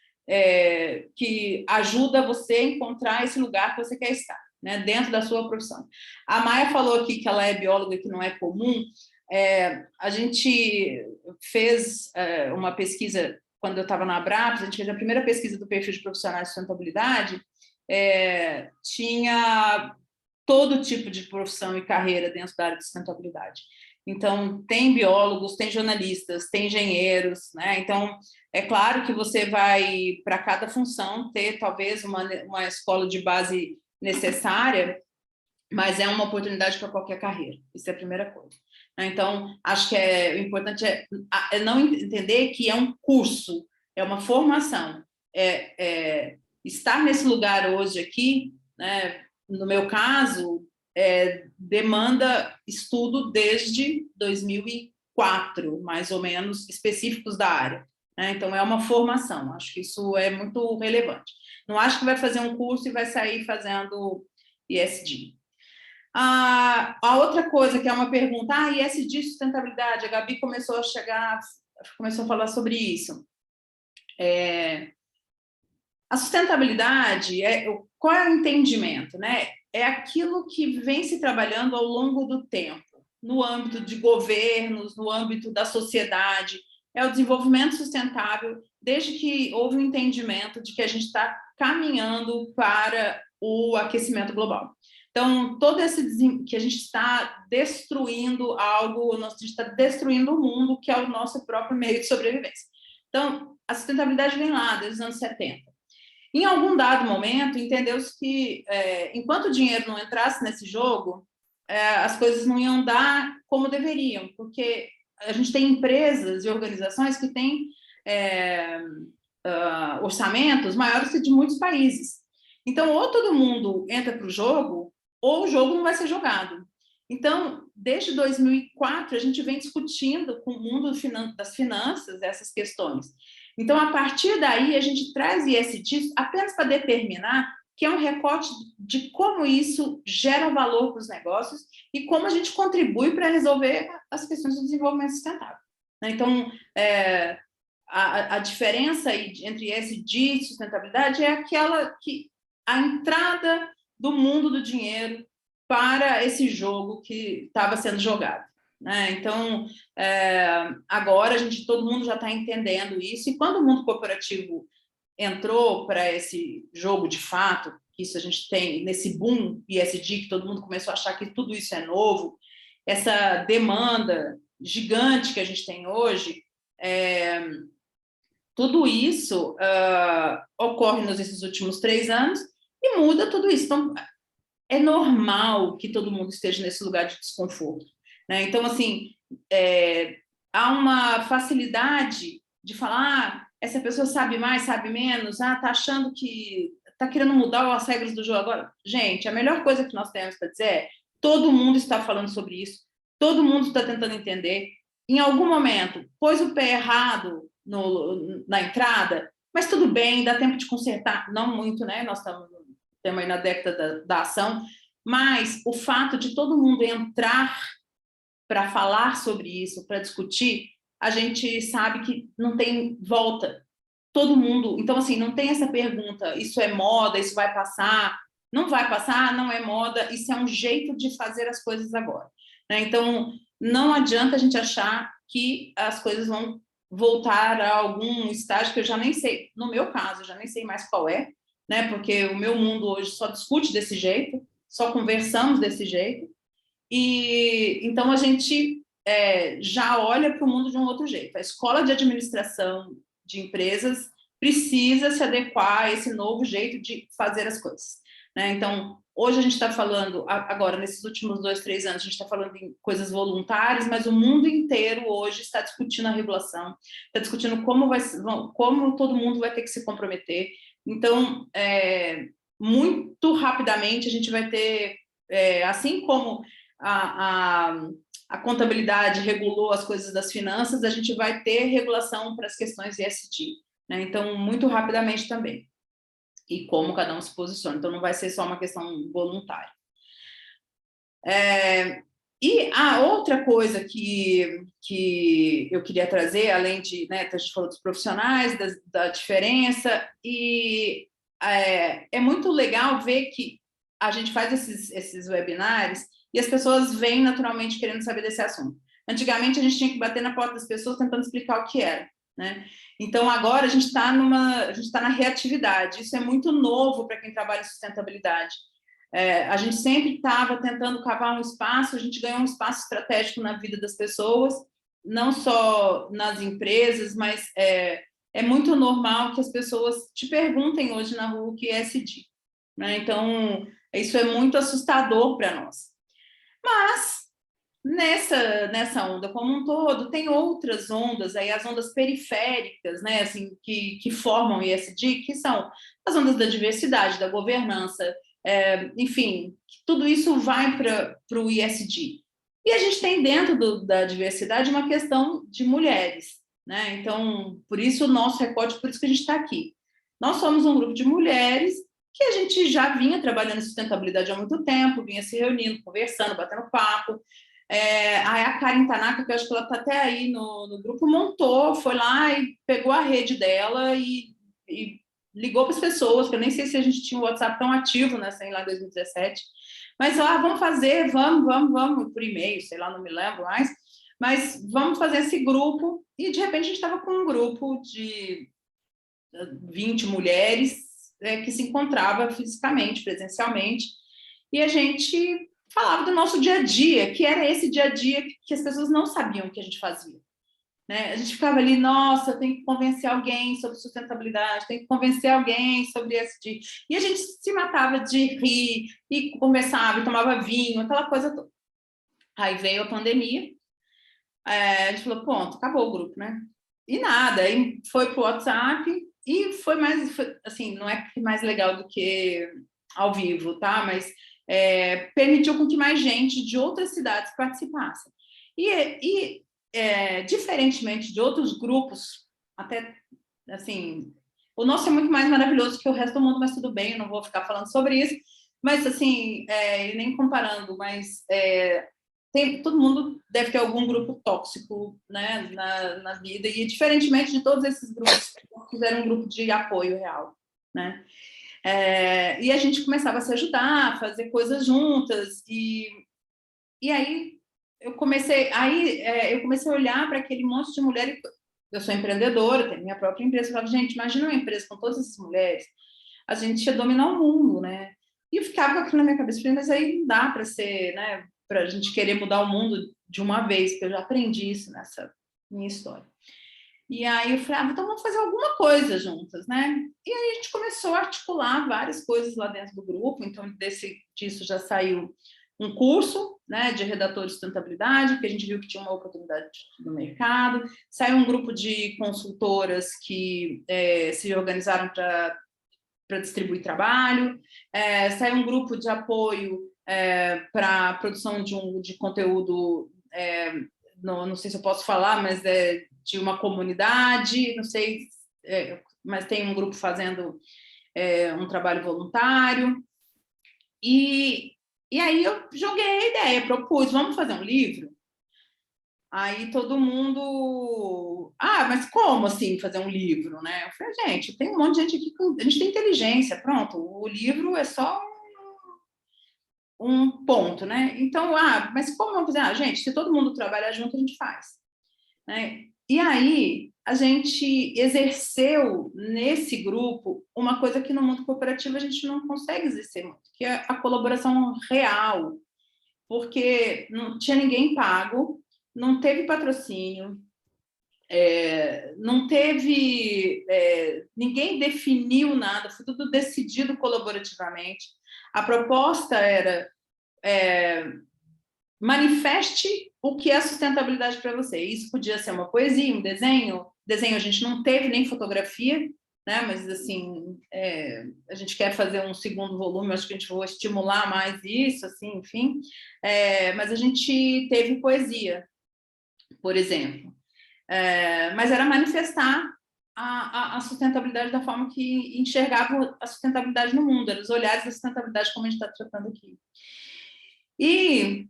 que ajuda você a encontrar esse lugar que você quer estar, né? Dentro da sua profissão. A Maia falou aqui que ela é bióloga, que não é comum. A gente fez uma pesquisa, quando eu estava na Abrapes, a gente fez a primeira pesquisa do perfil de profissionais de sustentabilidade, tinha todo tipo de profissão e carreira dentro da área de sustentabilidade. Então, tem biólogos, tem jornalistas, tem engenheiros, né? Então, é claro que você vai, para cada função, ter talvez uma escola de base necessária, mas é uma oportunidade para qualquer carreira. Isso é a primeira coisa. Então, acho que o importante é não entender que é um curso, é uma formação. Estar nesse lugar hoje aqui, né, no meu caso, demanda estudo desde 2004, 4, mais ou menos, específicos da área, né? Então, é uma formação, acho que isso é muito relevante. Não acho que vai fazer um curso e vai sair fazendo ESG. A outra coisa que é uma pergunta, ESG, sustentabilidade, a Gabi começou a falar sobre isso. A sustentabilidade, qual é o entendimento, né? É aquilo que vem se trabalhando ao longo do tempo, no âmbito de governos, no âmbito da sociedade, é o desenvolvimento sustentável, desde que houve um entendimento de que a gente está caminhando para o aquecimento global. Então, todo esse que a gente está destruindo algo, a gente está destruindo o mundo, que é o nosso próprio meio de sobrevivência. Então, a sustentabilidade vem lá, desde os anos 70. Em algum dado momento, entendeu-se que, enquanto o dinheiro não entrasse nesse jogo, as coisas não iam dar como deveriam, porque a gente tem empresas e organizações que têm orçamentos maiores que de muitos países. Então, ou todo mundo entra para o jogo, ou o jogo não vai ser jogado. Então, desde 2004, a gente vem discutindo com o mundo das finanças essas questões. Então, a partir daí, a gente traz ESG apenas para determinar que é um recorte de como isso gera valor para os negócios e como a gente contribui para resolver as questões do desenvolvimento sustentável. Então, a diferença entre ESG e sustentabilidade é aquela que a entrada do mundo do dinheiro para esse jogo que estava sendo jogado, né? Então, agora todo mundo já está entendendo isso, e quando o mundo corporativo entrou para esse jogo de fato, que isso a gente tem nesse boom ESG, que todo mundo começou a achar que tudo isso é novo, essa demanda gigante que a gente tem hoje, tudo isso ocorre nesses últimos 3 anos e muda tudo isso. Então, é normal que todo mundo esteja nesse lugar de desconforto, né? Então, assim, há uma facilidade de falar, essa pessoa sabe mais, sabe menos, tá achando que tá querendo mudar as regras do jogo agora. Gente, a melhor coisa que nós temos para dizer é: todo mundo está falando sobre isso, todo mundo está tentando entender. Em algum momento, pôs o pé errado na entrada, mas tudo bem, dá tempo de consertar. Não muito, né? Nós estamos aí na década da ação, mas o fato de todo mundo entrar para falar sobre isso, para discutir, a gente sabe que não tem volta. Todo mundo... Então, assim, não tem essa pergunta, isso é moda, isso vai passar. Não vai passar, não é moda, isso é um jeito de fazer as coisas agora, né? Então, não adianta a gente achar que as coisas vão voltar a algum estágio que eu já nem sei. No meu caso, eu já nem sei mais qual é, né? Porque o meu mundo hoje só discute desse jeito, só conversamos desse jeito, e então a gente já olha para o mundo de um outro jeito. A escola de administração de empresas precisa se adequar a esse novo jeito de fazer as coisas, né? Então, hoje a gente está falando, agora, nesses últimos 2, 3 anos, a gente está falando em coisas voluntárias, mas o mundo inteiro hoje está discutindo a regulação, está discutindo como todo mundo vai ter que se comprometer. Então, muito rapidamente, a gente vai ter, assim como a contabilidade regulou as coisas das finanças, a gente vai ter regulação para as questões ESG, né? Então, muito rapidamente também. E como cada um se posiciona. Então, não vai ser só uma questão voluntária. E a outra coisa que eu queria trazer, além de, né, a gente falou dos profissionais, da diferença, e é muito legal ver que a gente faz esses webinários e as pessoas vêm naturalmente querendo saber desse assunto. Antigamente, a gente tinha que bater na porta das pessoas tentando explicar o que era, né? Então, agora a gente está na reatividade. Isso é muito novo para quem trabalha em sustentabilidade. A gente sempre estava tentando cavar um espaço, a gente ganhou um espaço estratégico na vida das pessoas, não só nas empresas, mas é muito normal que as pessoas te perguntem hoje na rua o que é ESG, né? Então, isso é muito assustador para nós. Mas, nessa onda como um todo, tem outras ondas, aí, as ondas periféricas, né, assim, que formam o ESG, que são as ondas da diversidade, da governança, enfim, tudo isso vai para o ESG. E a gente tem dentro da diversidade uma questão de mulheres, né? Então, por isso o nosso recorte, por isso que a gente está aqui. Nós somos um grupo de mulheres que a gente já vinha trabalhando em sustentabilidade há muito tempo, vinha se reunindo, conversando, batendo papo. A Karen Tanaka, que eu acho que ela está até aí no grupo, foi lá e pegou a rede dela e ligou para as pessoas, que eu nem sei se a gente tinha o WhatsApp tão ativo, né, sei lá, em 2017, mas vamos fazer, vamos, por e-mail, sei lá, não me lembro mais, mas vamos fazer esse grupo, e de repente a gente estava com um grupo de 20 mulheres que se encontrava fisicamente, presencialmente, e a gente falava do nosso dia a dia, que era esse dia a dia que as pessoas não sabiam que a gente fazia. Né? A gente ficava ali, nossa, eu tenho que convencer alguém sobre sustentabilidade, tenho que convencer alguém sobre ESG. E a gente se matava de rir, e conversava, e tomava vinho, aquela coisa toda. Aí veio a pandemia, a gente falou, ponto, acabou o grupo, né? E nada, aí foi pro WhatsApp, e foi mais, assim, não é mais legal do que ao vivo, tá? Mas permitiu com que mais gente de outras cidades participasse. Diferentemente de outros grupos, até, assim, o nosso é muito mais maravilhoso que o resto do mundo, mas tudo bem, eu não vou ficar falando sobre isso, mas, assim, nem comparando, mas todo mundo deve ter algum grupo tóxico, né, na vida, e diferentemente de todos esses grupos, fizeram um grupo de apoio real, né? E a gente começava a se ajudar, a fazer coisas juntas, e aí eu comecei a olhar para aquele monte de mulheres. Eu sou empreendedora, tenho minha própria empresa. Eu falava, gente, imagina uma empresa com todas essas mulheres, a gente ia dominar o mundo, né? E eu ficava com aquilo na minha cabeça, falei, mas aí não dá para ser, né? Para a gente querer mudar o mundo de uma vez, porque eu já aprendi isso nessa minha história. E aí eu falei, então vamos fazer alguma coisa juntas, né? E aí a gente começou a articular várias coisas lá dentro do grupo. Então disso já saiu um curso, né, de redator de sustentabilidade, porque a gente viu que tinha uma oportunidade no mercado. Saiu um grupo de consultoras que se organizaram para distribuir trabalho. Saiu um grupo de apoio para a produção de conteúdo, não sei se eu posso falar, mas de uma comunidade, não sei, mas tem um grupo fazendo um trabalho voluntário. E aí eu joguei a ideia, propus, vamos fazer um livro? Aí todo mundo... mas como assim fazer um livro, né? Eu falei, gente, tem um monte de gente aqui, a gente tem inteligência, pronto, o livro é só um ponto, né? Então, mas como vamos fazer? Gente, se todo mundo trabalhar junto, a gente faz. Né? E aí, a gente exerceu nesse grupo uma coisa que no mundo corporativo a gente não consegue exercer muito, que é a colaboração real, porque não tinha ninguém pago, não teve patrocínio, não teve... ninguém definiu nada, foi tudo decidido colaborativamente. A proposta era... manifeste o que é sustentabilidade para você. Isso podia ser uma poesia, um desenho. Desenho a gente não teve, nem fotografia, né? Mas, assim, a gente quer fazer um segundo volume, acho que a gente vai estimular mais isso, assim, enfim. Mas a gente teve poesia, por exemplo. Mas era manifestar a sustentabilidade da forma que enxergava a sustentabilidade no mundo, eram os olhares da sustentabilidade como a gente está tratando aqui. E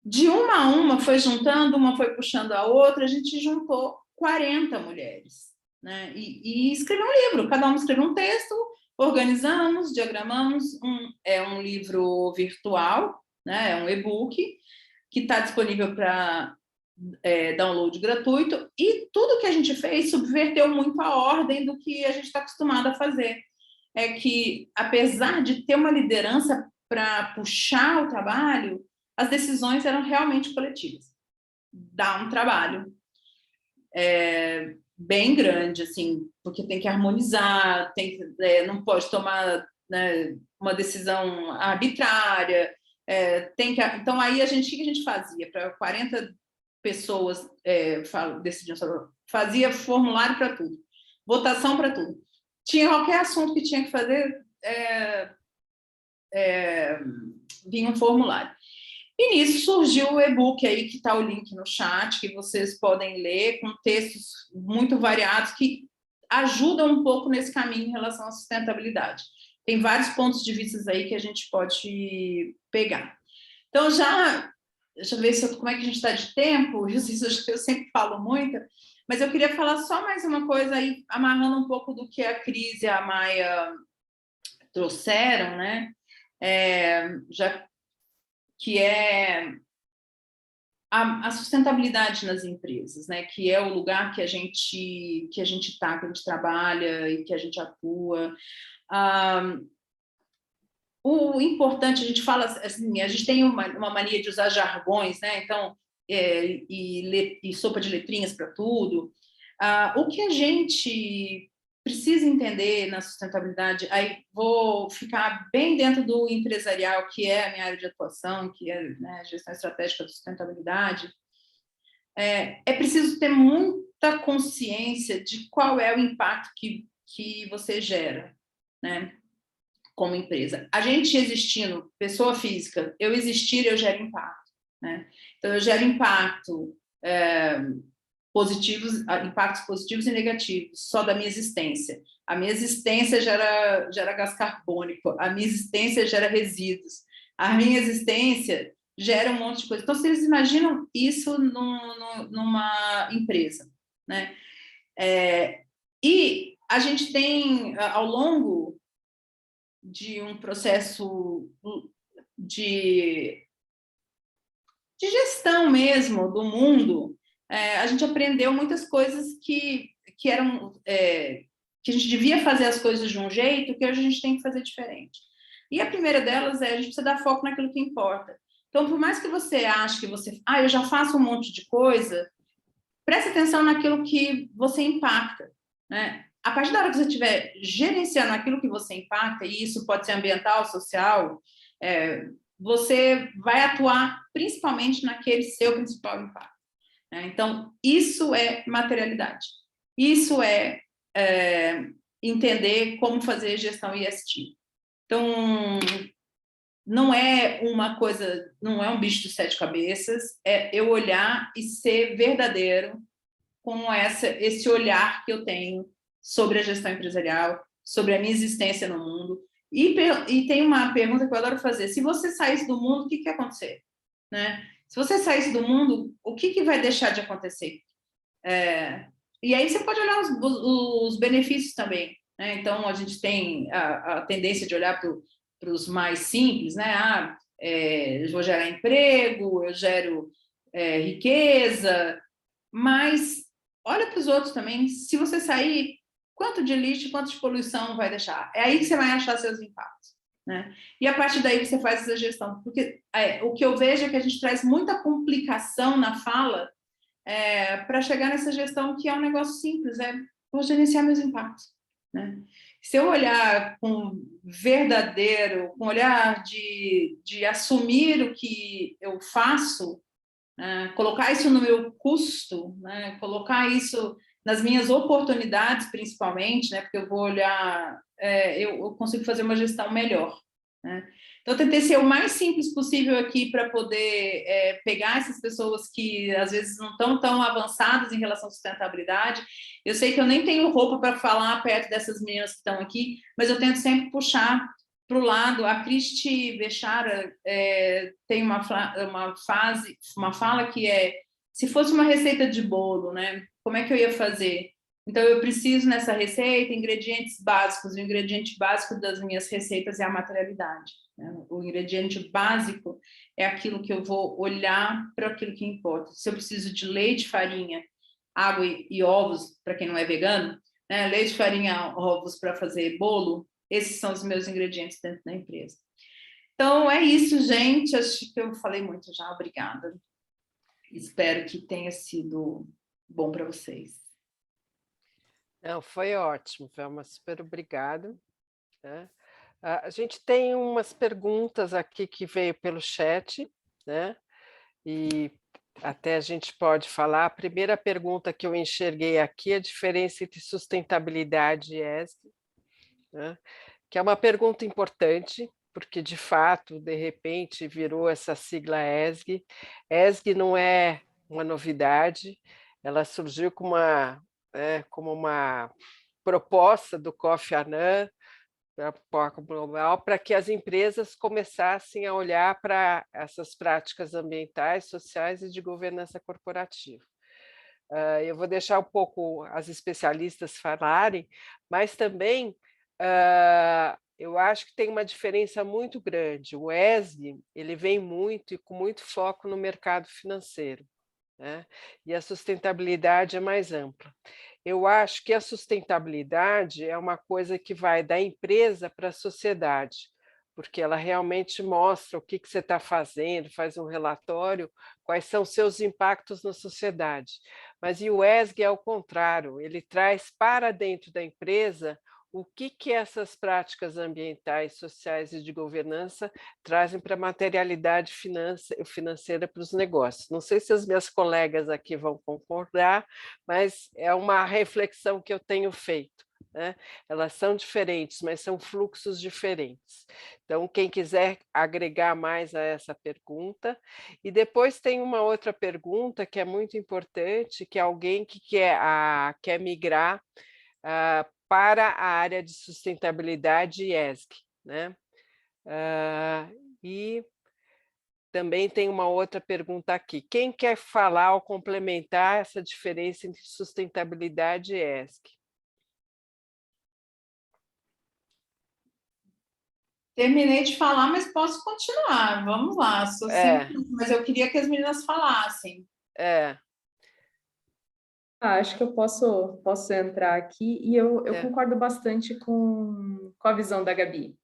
de uma a uma foi juntando, uma foi puxando a outra, a gente juntou 40 mulheres, né? E escreveu um livro, cada uma escreveu um texto, organizamos, diagramamos, um livro virtual, né? É um e-book que está disponível para download gratuito, e tudo que a gente fez subverteu muito a ordem do que a gente está acostumado a fazer. É que, apesar de ter uma liderança para puxar o trabalho, as decisões eram realmente coletivas. Dá um trabalho bem grande, assim, porque tem que harmonizar, não pode tomar, né, uma decisão arbitrária. Então, aí, o que a gente fazia? Para 40 pessoas decidiam sobre... Fazia formulário para tudo, votação para tudo. Tinha qualquer assunto que tinha que fazer, vinha um formulário. E nisso surgiu o e-book aí, que está o link no chat, que vocês podem ler, com textos muito variados, que ajudam um pouco nesse caminho em relação à sustentabilidade. Tem vários pontos de vista aí que a gente pode pegar. Então, deixa eu ver como é que a gente está de tempo, eu sempre falo muito, mas eu queria falar só mais uma coisa aí, amarrando um pouco do que a Cris e a Maia trouxeram, né? Que é a sustentabilidade nas empresas, né? Que é o lugar que a gente está, que a gente trabalha e que a gente atua. O importante, a gente fala assim, a gente tem uma mania de usar jargões, né? Então, e sopa de letrinhas para tudo. O que a gente precisa entender na sustentabilidade, aí vou ficar bem dentro do empresarial, que é a minha área de atuação, que é, né, gestão estratégica de sustentabilidade, é preciso ter muita consciência de qual é o impacto que você gera, né, como empresa. A gente existindo, pessoa física, eu existir, eu gero impacto, né? Então, eu gero impactos positivos e negativos, só da minha existência. A minha existência gera gás carbônico, a minha existência gera resíduos, a minha existência gera um monte de coisa. Então, vocês imaginam isso numa empresa, né? E a gente tem, ao longo de um processo de gestão mesmo do mundo, a gente aprendeu muitas coisas que eram que a gente devia fazer as coisas de um jeito que hoje a gente tem que fazer diferente. E a primeira delas a gente precisa dar foco naquilo que importa. Então, por mais que você ache que eu já faço um monte de coisa, preste atenção naquilo que você impacta, né? A partir da hora que você estiver gerenciando aquilo que você impacta, e isso pode ser ambiental, social, você vai atuar principalmente naquele seu principal impacto, né? Então, isso é materialidade. Isso é entender como fazer gestão ESG. Então, não é uma coisa, não é um bicho de 7 cabeças, é eu olhar e ser verdadeiro com esse olhar que eu tenho sobre a gestão empresarial, sobre a minha existência no mundo. E tem uma pergunta que eu adoro fazer: se você saísse do mundo, o que ia acontecer? Né? Se você saísse do mundo, o que vai deixar de acontecer? E aí você pode olhar os benefícios também, né? Então, a gente tem a tendência de olhar para os mais simples, né? Eu vou gerar emprego, eu gero riqueza, mas olha para os outros também. Se você sair, quanto de lixo, quanto de poluição vai deixar? É aí que você vai achar seus impactos, né? E a partir daí você faz essa gestão. Porque o que eu vejo é que a gente traz muita complicação na fala para chegar nessa gestão que é um negócio simples, vou gerenciar meus impactos, né? Se eu olhar com verdadeiro, com olhar de assumir o que eu faço, colocar isso no meu custo, né? Colocar isso nas minhas oportunidades, principalmente, né? Porque eu vou olhar, eu consigo fazer uma gestão melhor, né? Então, eu tentei ser o mais simples possível aqui para poder pegar essas pessoas que, às vezes, não estão tão avançadas em relação à sustentabilidade. Eu sei que eu nem tenho roupa para falar perto dessas meninas que estão aqui, mas eu tento sempre puxar para o lado. A Cristi Bechara tem uma fala que se fosse uma receita de bolo, né, como é que eu ia fazer? Então, eu preciso, nessa receita, ingredientes básicos. O ingrediente básico das minhas receitas é a materialidade, né? O ingrediente básico é aquilo que eu vou olhar para aquilo que importa. Se eu preciso de leite, farinha, água e ovos, para quem não é vegano, né? Leite, farinha, ovos para fazer bolo, esses são os meus ingredientes dentro da empresa. Então, é isso, gente. Acho que eu falei muito já. Obrigada. Espero que tenha sido bom para vocês. Não, foi ótimo, Velma, super obrigada, né? A gente tem umas perguntas aqui que veio pelo chat, né? E até a gente pode falar. A primeira pergunta que eu enxerguei aqui é a diferença entre sustentabilidade e ESG, né? Que é uma pergunta importante, porque, de fato, de repente, virou essa sigla ESG. ESG não é uma novidade, ela surgiu como uma proposta do Kofi Annan, global, para que as empresas começassem a olhar para essas práticas ambientais, sociais e de governança corporativa. Eu vou deixar um pouco as especialistas falarem, mas também eu acho que tem uma diferença muito grande. O ESG ele vem muito e com muito foco no mercado financeiro, né? E a sustentabilidade é mais ampla. Eu acho que a sustentabilidade é uma coisa que vai da empresa para a sociedade, porque ela realmente mostra o que você está fazendo, faz um relatório, quais são os seus impactos na sociedade. Mas o ESG é o contrário, ele traz para dentro da empresa o que essas práticas ambientais, sociais e de governança trazem para a materialidade financeira para os negócios. Não sei se as minhas colegas aqui vão concordar, mas é uma reflexão que eu tenho feito, né? Elas são diferentes, mas são fluxos diferentes. Então, quem quiser agregar mais a essa pergunta. E depois tem uma outra pergunta que é muito importante, que é alguém que quer migrar para a área de sustentabilidade ESG, né? E também tem uma outra pergunta aqui. Quem quer falar ou complementar essa diferença entre sustentabilidade e ESG? Terminei de falar, mas posso continuar. Vamos lá, sou simples, mas eu queria que as meninas falassem. Acho que eu posso entrar aqui e eu concordo bastante com a visão da Gabi,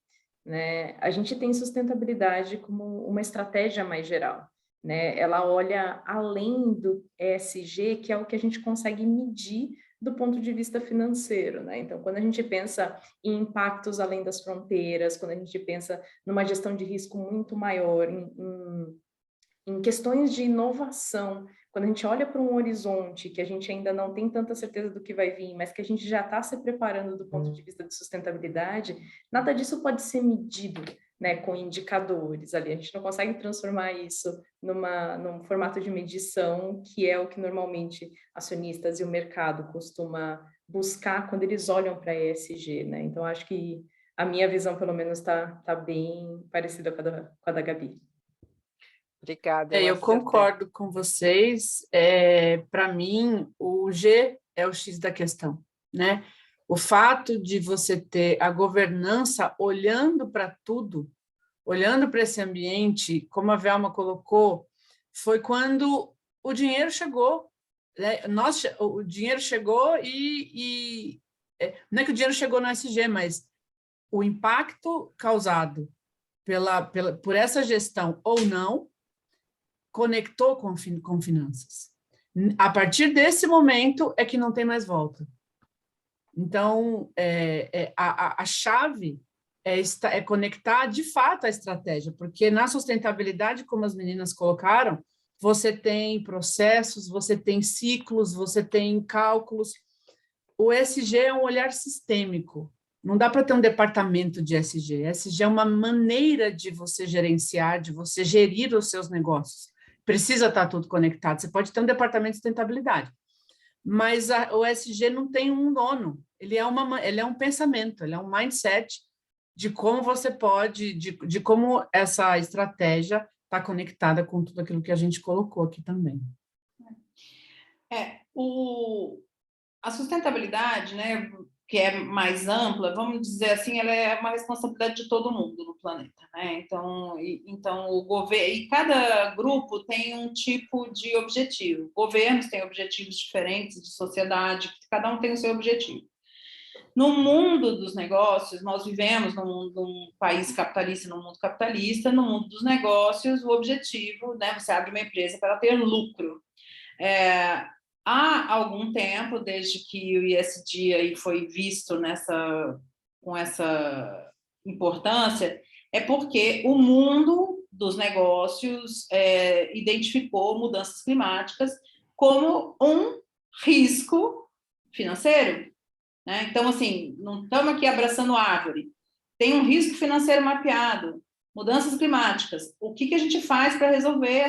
né? A gente tem sustentabilidade como uma estratégia mais geral, né? Ela olha além do ESG, que é o que a gente consegue medir do ponto de vista financeiro, né? Então, quando a gente pensa em impactos além das fronteiras, quando a gente pensa numa gestão de risco muito maior, em questões de inovação, quando a gente olha para um horizonte que a gente ainda não tem tanta certeza do que vai vir, mas que a gente já está se preparando do ponto de vista de sustentabilidade, nada disso pode ser medido, né, com indicadores ali. A gente não consegue transformar isso num formato de medição, que é o que normalmente acionistas e o mercado costuma buscar quando eles olham para a ESG, né? Então, acho que a minha visão, pelo menos, está bem parecida com a da Gabi. Obrigada. Eu concordo com vocês. Para mim, o G é o X da questão, né? O fato de você ter a governança olhando para tudo, olhando para esse ambiente, como a Velma colocou, foi quando o dinheiro chegou, né? O dinheiro chegou não é que o dinheiro chegou no SG, mas o impacto causado por essa gestão ou não conectou com finanças. A partir desse momento é que não tem mais volta. Então, a chave é conectar de fato a estratégia, porque na sustentabilidade, como as meninas colocaram, você tem processos, você tem ciclos, você tem cálculos. O ESG é um olhar sistêmico. Não dá para ter um departamento de ESG. ESG é uma maneira de você gerenciar, de você gerir os seus negócios. Precisa estar tudo conectado. Você pode ter um departamento de sustentabilidade, mas o ESG não tem um dono. Ele é um pensamento, ele é um mindset de como você pode, de como essa estratégia está conectada com tudo aquilo que a gente colocou aqui também. A sustentabilidade, né, que é mais ampla, vamos dizer assim, ela é uma responsabilidade de todo mundo no planeta, né? Então o governo e cada grupo tem um tipo de objetivo. Governos têm objetivos diferentes de sociedade, cada um tem o seu objetivo. No mundo dos negócios, nós vivemos num país capitalista, num mundo capitalista. No mundo dos negócios, o objetivo, né, você abre uma empresa para ter lucro. Há algum tempo, desde que o ESG aí foi visto com essa importância, é porque o mundo dos negócios identificou mudanças climáticas como um risco financeiro, né? Então, assim, não estamos aqui abraçando árvore. tem um risco financeiro mapeado, mudanças climáticas, o que a gente faz para resolver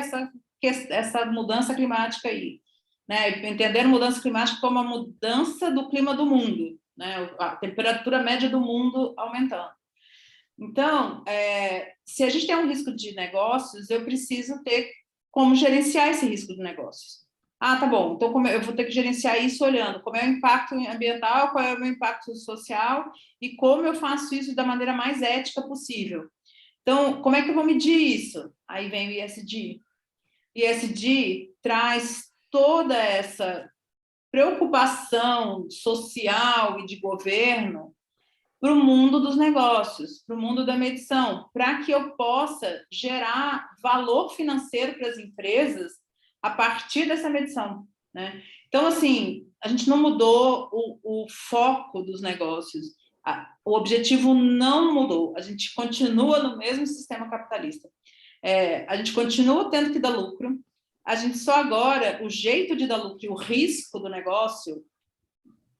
essa mudança climática aí? Né? Entender mudança climática como a mudança do clima do mundo, né? A temperatura média do mundo aumentando. Então, se a gente tem um risco de negócios, eu preciso ter como gerenciar esse risco de negócios. Ah, tá bom, então eu vou ter que gerenciar isso olhando como é o impacto ambiental, qual é o meu impacto social e como eu faço isso da maneira mais ética possível. Então, como é que eu vou medir isso? Aí vem o ISD. O ISD traz toda essa preocupação social e de governo para o mundo dos negócios, para o mundo da medição, para que eu possa gerar valor financeiro para as empresas a partir dessa medição, né? Então, assim, a gente não mudou o foco dos negócios, o objetivo não mudou, a gente continua no mesmo sistema capitalista. A gente continua tendo que dar lucro, a gente só agora, o jeito de dar lucro e o risco do negócio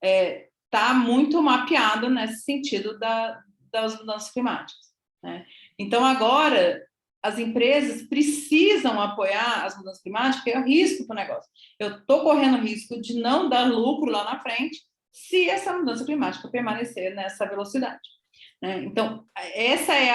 está muito mapeado nesse sentido das mudanças climáticas, né? Então, agora, as empresas precisam apoiar as mudanças climáticas, porque é risco para o negócio. Eu estou correndo risco de não dar lucro lá na frente se essa mudança climática permanecer nessa velocidade, né? Então, essa é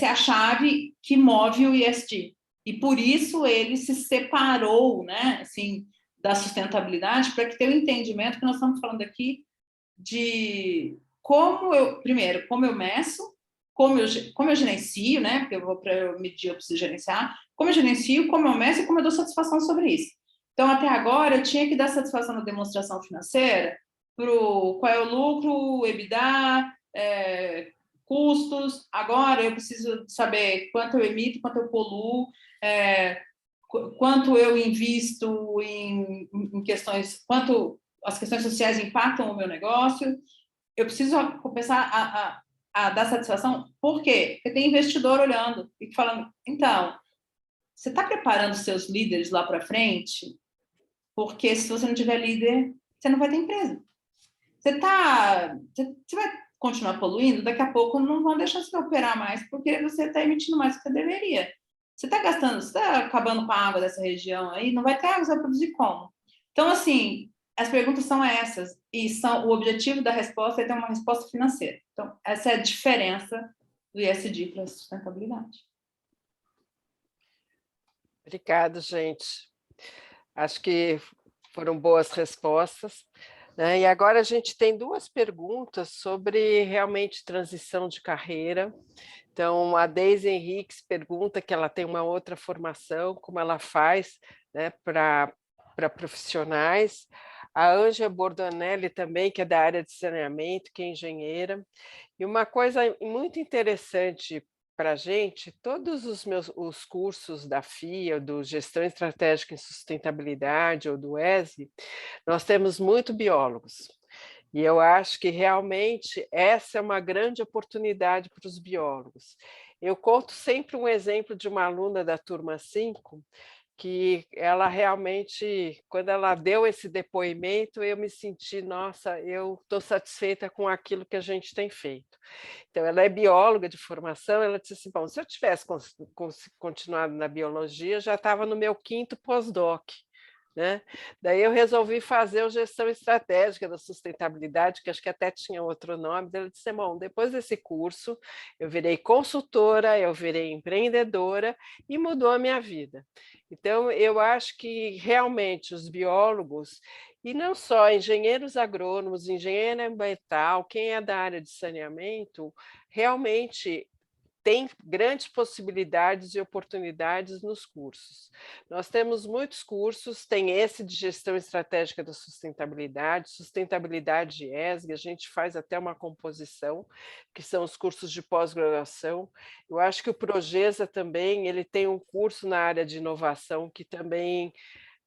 a chave que move o ESG. E por isso ele se separou, né, assim, da sustentabilidade, para que tenha o entendimento que nós estamos falando aqui de primeiro, como eu meço, como eu gerencio, né, porque para eu medir eu preciso gerenciar, como eu gerencio, como eu meço e como eu dou satisfação sobre isso. Então, até agora, eu tinha que dar satisfação na demonstração financeira qual é o lucro, o EBITDA, custos. Agora, eu preciso saber quanto eu emito, quanto eu poluo, quanto eu invisto em questões, quanto as questões sociais impactam o meu negócio. Eu preciso começar a dar satisfação. Por quê? Porque tem investidor olhando e falando, então, você está preparando seus líderes lá para frente? Porque se você não tiver líder, você não vai ter empresa. Você vai continuar poluindo, daqui a pouco não vão deixar você operar mais, porque você está emitindo mais do que você deveria. Você está acabando com a água dessa região aí, não vai ter água, você vai produzir como? Então, assim, as perguntas são essas, e o objetivo da resposta é ter uma resposta financeira. Então, essa é a diferença do ESG para a sustentabilidade. Obrigada, gente. Acho que foram boas respostas, né? E agora a gente tem duas perguntas sobre realmente transição de carreira. Então, a Deise Henriques pergunta que ela tem uma outra formação, como ela faz, né, para profissionais. A Ângela Bordonelli também, que é da área de saneamento, que é engenheira. E uma coisa muito interessante para a gente, todos os cursos da FIA, do Gestão Estratégica em Sustentabilidade ou do ESG, nós temos muito biólogos. E eu acho que realmente essa é uma grande oportunidade para os biólogos. Eu conto sempre um exemplo de uma aluna da turma 5, que ela realmente, quando ela deu esse depoimento, eu me senti, nossa, eu estou satisfeita com aquilo que a gente tem feito. Então, ela é bióloga de formação, ela disse assim, bom, se eu tivesse continuado na biologia, já estava no meu 5º pós-doc, né? Daí eu resolvi fazer a gestão estratégica da sustentabilidade, que acho que até tinha outro nome. Ela disse, bom, depois desse curso, eu virei consultora, eu virei empreendedora e mudou a minha vida. Então, eu acho que realmente os biólogos, e não só engenheiros agrônomos, engenheiro ambiental, quem é da área de saneamento, realmente tem grandes possibilidades e oportunidades nos cursos. Nós temos muitos cursos, tem esse de gestão estratégica da sustentabilidade ESG, a gente faz até uma composição, que são os cursos de pós-graduação. Eu acho que o Progesa também, ele tem um curso na área de inovação, que também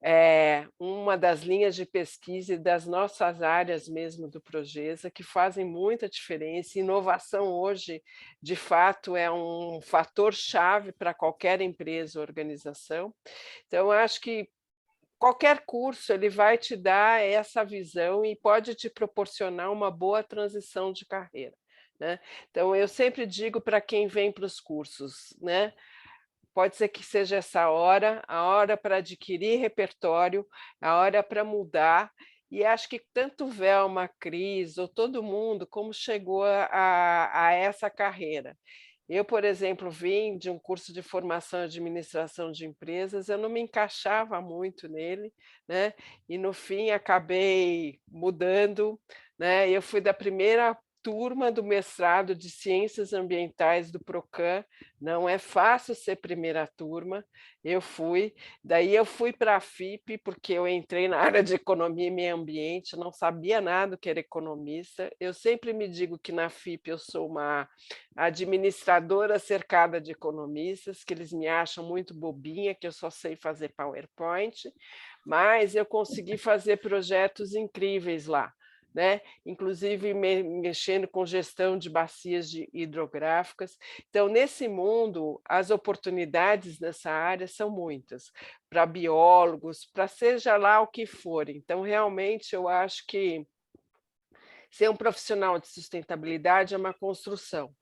é uma das linhas de pesquisa e das nossas áreas mesmo do Progesa, que fazem muita diferença. Inovação hoje, de fato, é um fator chave para qualquer empresa ou organização. Então, eu acho que qualquer curso ele vai te dar essa visão e pode te proporcionar uma boa transição de carreira, né? Então, eu sempre digo para quem vem para os cursos, né? Pode ser que seja essa a hora para adquirir repertório, a hora para mudar, e acho que tanto Velma, Cris, ou todo mundo, como chegou a essa carreira. Eu, por exemplo, vim de um curso de formação em administração de empresas, eu não me encaixava muito nele, né? E no fim acabei mudando, né? Eu fui da primeira turma do mestrado de Ciências Ambientais do Procam, não é fácil ser primeira turma, eu fui, daí eu fui para a FIP, porque eu entrei na área de economia e meio ambiente, não sabia nada que era economista, eu sempre me digo que na FIP eu sou uma administradora cercada de economistas, que eles me acham muito bobinha, que eu só sei fazer PowerPoint, mas eu consegui fazer projetos incríveis lá, né? Inclusive mexendo com gestão de bacias hidrográficas. Então, nesse mundo, as oportunidades nessa área são muitas, para biólogos, para seja lá o que for. Então, realmente, eu acho que ser um profissional de sustentabilidade é uma construção.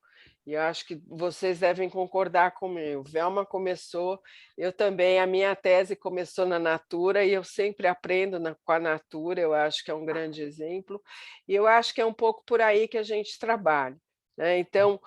E eu acho que vocês devem concordar comigo. Velma começou, eu também, a minha tese começou na Natura, e eu sempre aprendo com a Natura, eu acho que é um grande exemplo, e eu acho que é um pouco por aí que a gente trabalha, né? Então,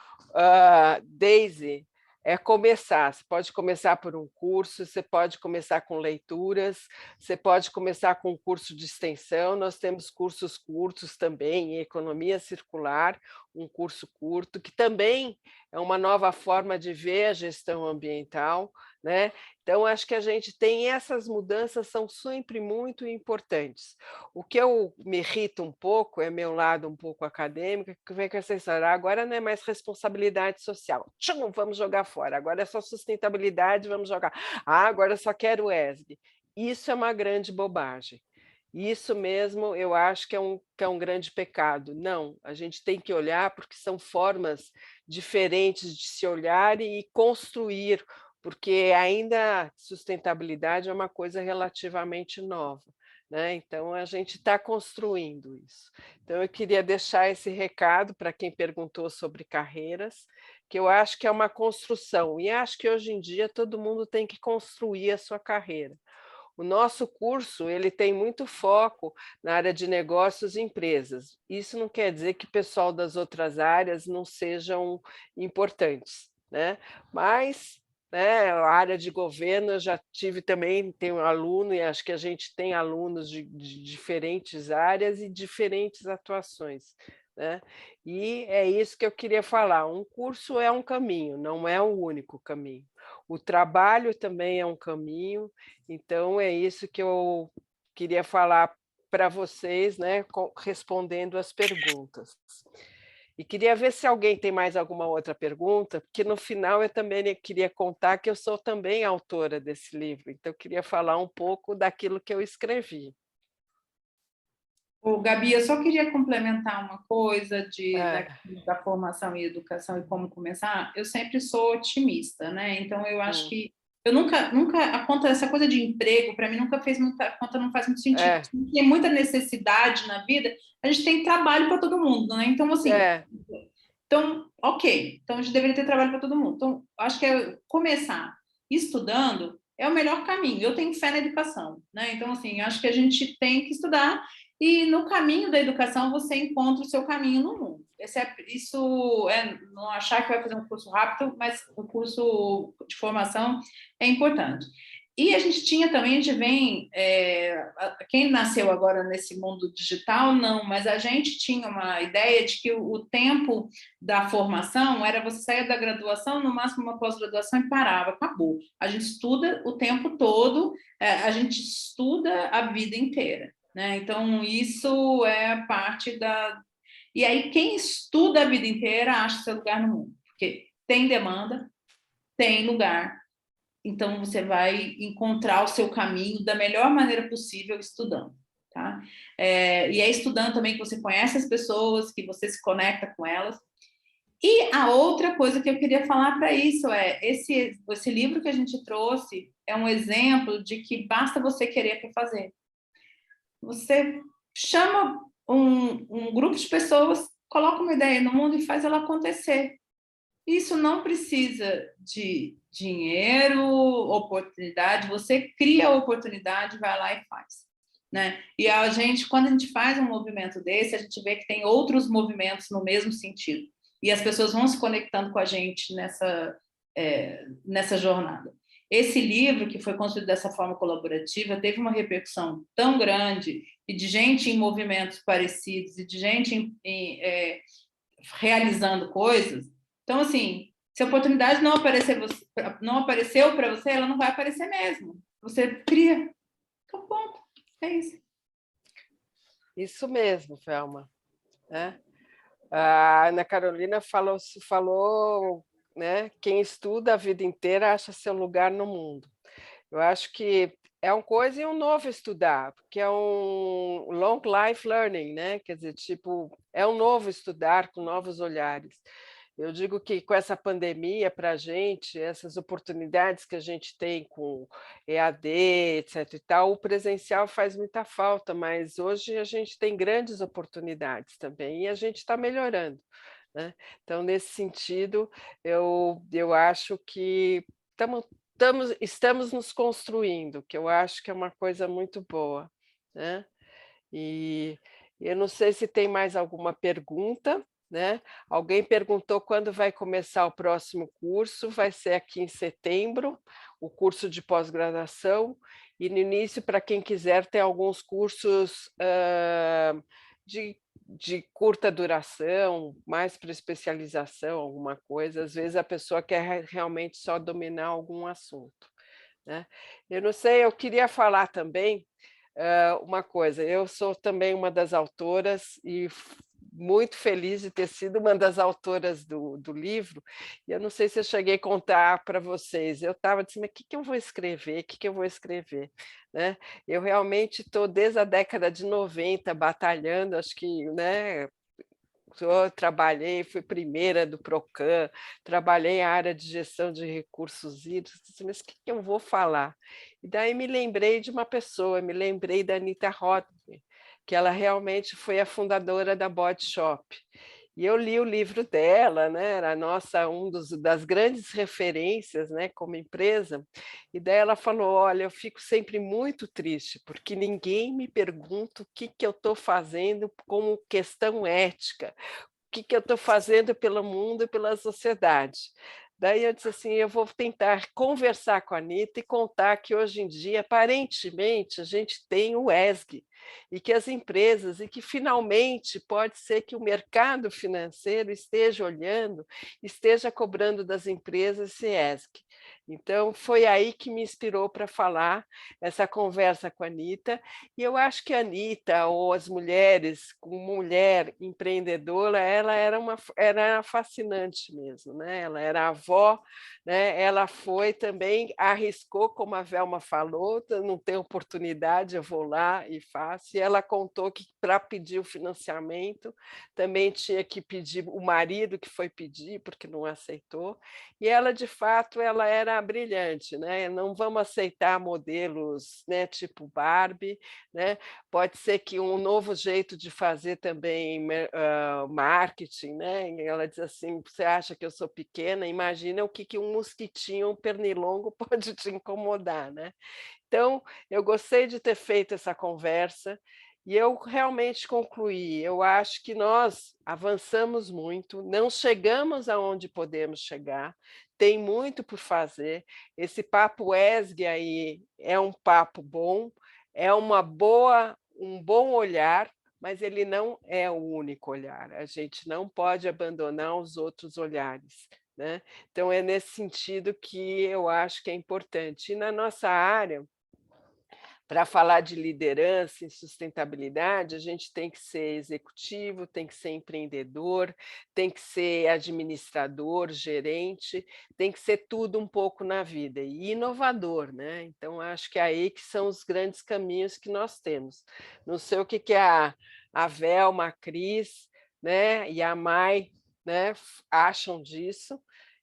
Daisy, é começar, você pode começar por um curso, você pode começar com leituras, você pode começar com um curso de extensão, nós temos cursos curtos também, em economia circular, um curso curto, que também é uma nova forma de ver a gestão ambiental, né? Então, acho que a gente tem essas mudanças, são sempre muito importantes. O que eu me irrita um pouco, é meu lado um pouco acadêmico, que vem com essa história, agora não é mais responsabilidade social, tchum, vamos jogar fora, agora é só sustentabilidade, vamos jogar, agora eu só quero o ESG. Isso é uma grande bobagem. Isso mesmo, eu acho que é um grande pecado. Não, a gente tem que olhar porque são formas diferentes de se olhar e construir, porque ainda sustentabilidade é uma coisa relativamente nova, né? Então, a gente está construindo isso. Então, eu queria deixar esse recado para quem perguntou sobre carreiras, que eu acho que é uma construção, e acho que hoje em dia todo mundo tem que construir a sua carreira. O nosso curso ele tem muito foco na área de negócios e empresas. Isso não quer dizer que o pessoal das outras áreas não sejam importantes, né? Mas, né, a área de governo eu já tive também, tenho aluno, e acho que a gente tem alunos de diferentes áreas e diferentes atuações, né? E é isso que eu queria falar. Um curso é um caminho, não é o único caminho. O trabalho também é um caminho, então é isso que eu queria falar para vocês, né, respondendo as perguntas. E queria ver se alguém tem mais alguma outra pergunta, porque no final eu também queria contar que eu sou também autora desse livro, então eu queria falar um pouco daquilo que eu escrevi. Ô, Gabi, eu só queria complementar uma coisa da formação e educação e como começar. Eu sempre sou otimista, né? Então, eu acho que eu nunca a conta, essa coisa de emprego, para mim, nunca fez muita, a conta não faz muito sentido. Tem muita necessidade na vida, a gente tem trabalho para todo mundo, né? Então, assim, então, ok, então a gente deveria ter trabalho para todo mundo. Então, acho que começar estudando é o melhor caminho. Eu tenho fé na educação, né? Então, assim, acho que a gente tem que estudar e no caminho da educação você encontra o seu caminho no mundo. Isso é não achar que vai fazer um curso rápido, mas o curso de formação é importante. E a gente tinha também, a gente vem, quem nasceu agora nesse mundo digital, não, mas a gente tinha uma ideia de que o tempo da formação era você sair da graduação, no máximo uma pós-graduação e parava, acabou. A gente estuda o tempo todo, a gente estuda a vida inteira, né? Então, isso é parte da... E aí, quem estuda a vida inteira acha seu lugar no mundo, porque tem demanda, tem lugar, então você vai encontrar o seu caminho da melhor maneira possível estudando, tá? E é estudando também que você conhece as pessoas, que você se conecta com elas. E a outra coisa que eu queria falar para isso esse livro que a gente trouxe, é um exemplo de que basta você querer para fazer. Você chama um grupo de pessoas, coloca uma ideia no mundo e faz ela acontecer. Isso não precisa de dinheiro, oportunidade, você cria a oportunidade, vai lá e faz. Né? E a gente, quando a gente faz um movimento desse, a gente vê que tem outros movimentos no mesmo sentido. E as pessoas vão se conectando com a gente nessa jornada. Esse livro, que foi construído dessa forma colaborativa, teve uma repercussão tão grande, e de gente em movimentos parecidos, e de gente realizando coisas. Então, assim, se a oportunidade não apareceu para você, ela não vai aparecer mesmo. Você cria. Então, ponto. É isso. Isso mesmo, Velma. A Ana Carolina falou, né? Quem estuda a vida inteira acha seu lugar no mundo. Eu acho que é uma coisa e um novo estudar, porque é um long life learning, né? Quer dizer, tipo, é um novo estudar com novos olhares. Eu digo que com essa pandemia, para a gente, essas oportunidades que a gente tem com EAD, etc. e tal, o presencial faz muita falta, mas hoje a gente tem grandes oportunidades também e a gente está melhorando. Né? Então, nesse sentido, eu acho que estamos nos construindo, que eu acho que é uma coisa muito boa. Né? E eu não sei se tem mais alguma pergunta. Né? Alguém perguntou quando vai começar o próximo curso, vai ser aqui em setembro, o curso de pós-graduação, e no início, para quem quiser, tem alguns cursos de curta duração, mais para especialização, alguma coisa, às vezes a pessoa quer realmente só dominar algum assunto. Né? Eu não sei, eu queria falar também uma coisa, eu sou também uma das autoras e muito feliz de ter sido uma das autoras do livro, e eu não sei se eu cheguei a contar para vocês, eu estava dizendo, mas o que eu vou escrever, o que eu vou escrever? Né? Eu realmente estou desde a década de 90 batalhando, acho que, né, eu trabalhei, fui primeira do Procam, trabalhei na área de gestão de recursos hídricos, mas o que eu vou falar? E daí me lembrei de uma pessoa, me lembrei da Anita Rothman, que ela realmente foi a fundadora da Body Shop. E eu li o livro dela, né? Era das grandes referências, né, como empresa. E daí ela falou: olha, eu fico sempre muito triste, porque ninguém me pergunta o que eu estou fazendo como questão ética, o que eu estou fazendo pelo mundo e pela sociedade. Daí eu disse assim, eu vou tentar conversar com a Anita e contar que hoje em dia, aparentemente, a gente tem o ESG, e que as empresas, e que finalmente pode ser que o mercado financeiro esteja olhando, esteja cobrando das empresas esse ESG. Então, foi aí que me inspirou para falar essa conversa com a Anita, e eu acho que a Anita, ou as mulheres, como mulher empreendedora, ela era fascinante mesmo, né? Ela era avó, né? Ela foi também, arriscou, como a Velma falou, não tem oportunidade, eu vou lá e faço, e ela contou que para pedir o financiamento, também tinha que pedir o marido que foi pedir, porque não aceitou, e ela, de fato, ela era brilhante, né? Não vamos aceitar modelos, né, tipo Barbie, né? Pode ser que um novo jeito de fazer também marketing, né? E ela diz assim: você acha que eu sou pequena? Imagina o que um mosquitinho, um pernilongo pode te incomodar, né? Então, eu gostei de ter feito essa conversa. E eu realmente concluí, eu acho que nós avançamos muito, não chegamos aonde podemos chegar, tem muito por fazer. Esse papo ESG aí é um papo bom, é um bom olhar, mas ele não é o único olhar. A gente não pode abandonar os outros olhares. Né? Então, é nesse sentido que eu acho que é importante. E na nossa área, para falar de liderança e sustentabilidade, a gente tem que ser executivo, tem que ser empreendedor, tem que ser administrador, gerente, tem que ser tudo um pouco na vida e inovador, né? Então acho que é aí que são os grandes caminhos que nós temos. Não sei o que a Velma, a Cris, né, e a Mai, né, acham disso.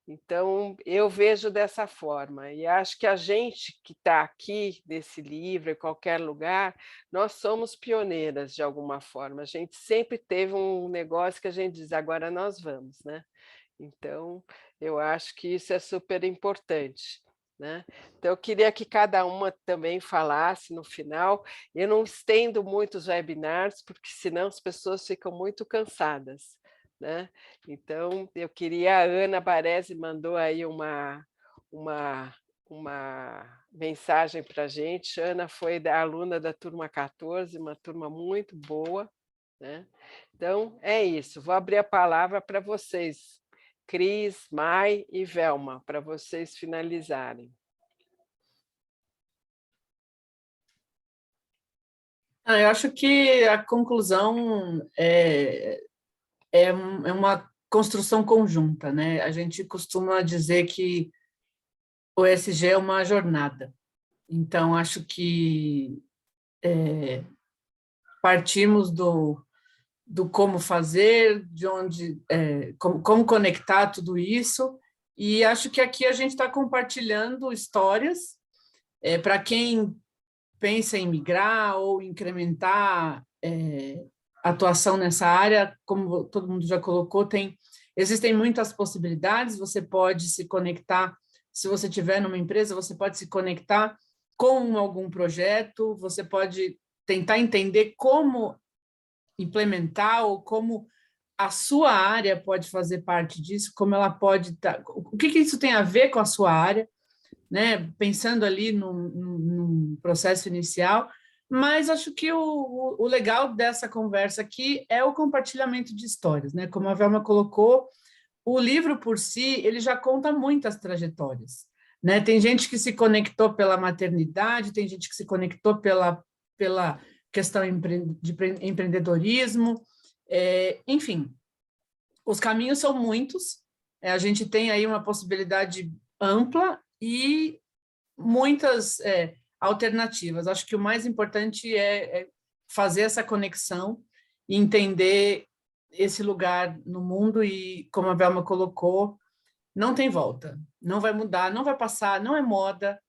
Então, eu vejo dessa forma, e acho que a gente que está aqui nesse livro, em qualquer lugar, nós somos pioneiras de alguma forma. A gente sempre teve um negócio que a gente diz: "Agora nós vamos", né. Então, eu acho que isso é super importante, né. Então eu queria que cada uma também falasse no final. Eu não estendo muito os webinars, porque senão as pessoas ficam muito cansadas, né. Então eu queria, a Ana Baresi mandou aí uma uma mensagem para a gente. Ana foi aluna da turma 14, uma turma muito boa, né. Então é isso, vou abrir a palavra para vocês, Cris, Mai e Velma, para vocês finalizarem. Eu acho que a conclusão é uma construção conjunta, né? A gente costuma dizer que o ESG é uma jornada. Então, acho que partimos do como fazer, de onde, como conectar tudo isso, e acho que aqui a gente está compartilhando histórias para quem pensa em migrar ou incrementar atuação nessa área. Como todo mundo já colocou, existem muitas possibilidades. Você pode se conectar, se você estiver numa empresa, você pode se conectar com algum projeto, você pode tentar entender como implementar ou como a sua área pode fazer parte disso, como ela pode o que isso tem a ver com a sua área, né? Pensando ali num processo inicial. Mas acho que o legal dessa conversa aqui é o compartilhamento de histórias, né? Como a Velma colocou, o livro por si, ele já conta muitas trajetórias, né? Tem gente que se conectou pela maternidade, tem gente que se conectou pela questão de empreendedorismo, enfim, os caminhos são muitos, a gente tem aí uma possibilidade ampla e muitas alternativas. Acho que o mais importante é fazer essa conexão e entender esse lugar no mundo e, como a Velma colocou, não tem volta, não vai mudar, não vai passar, não é moda.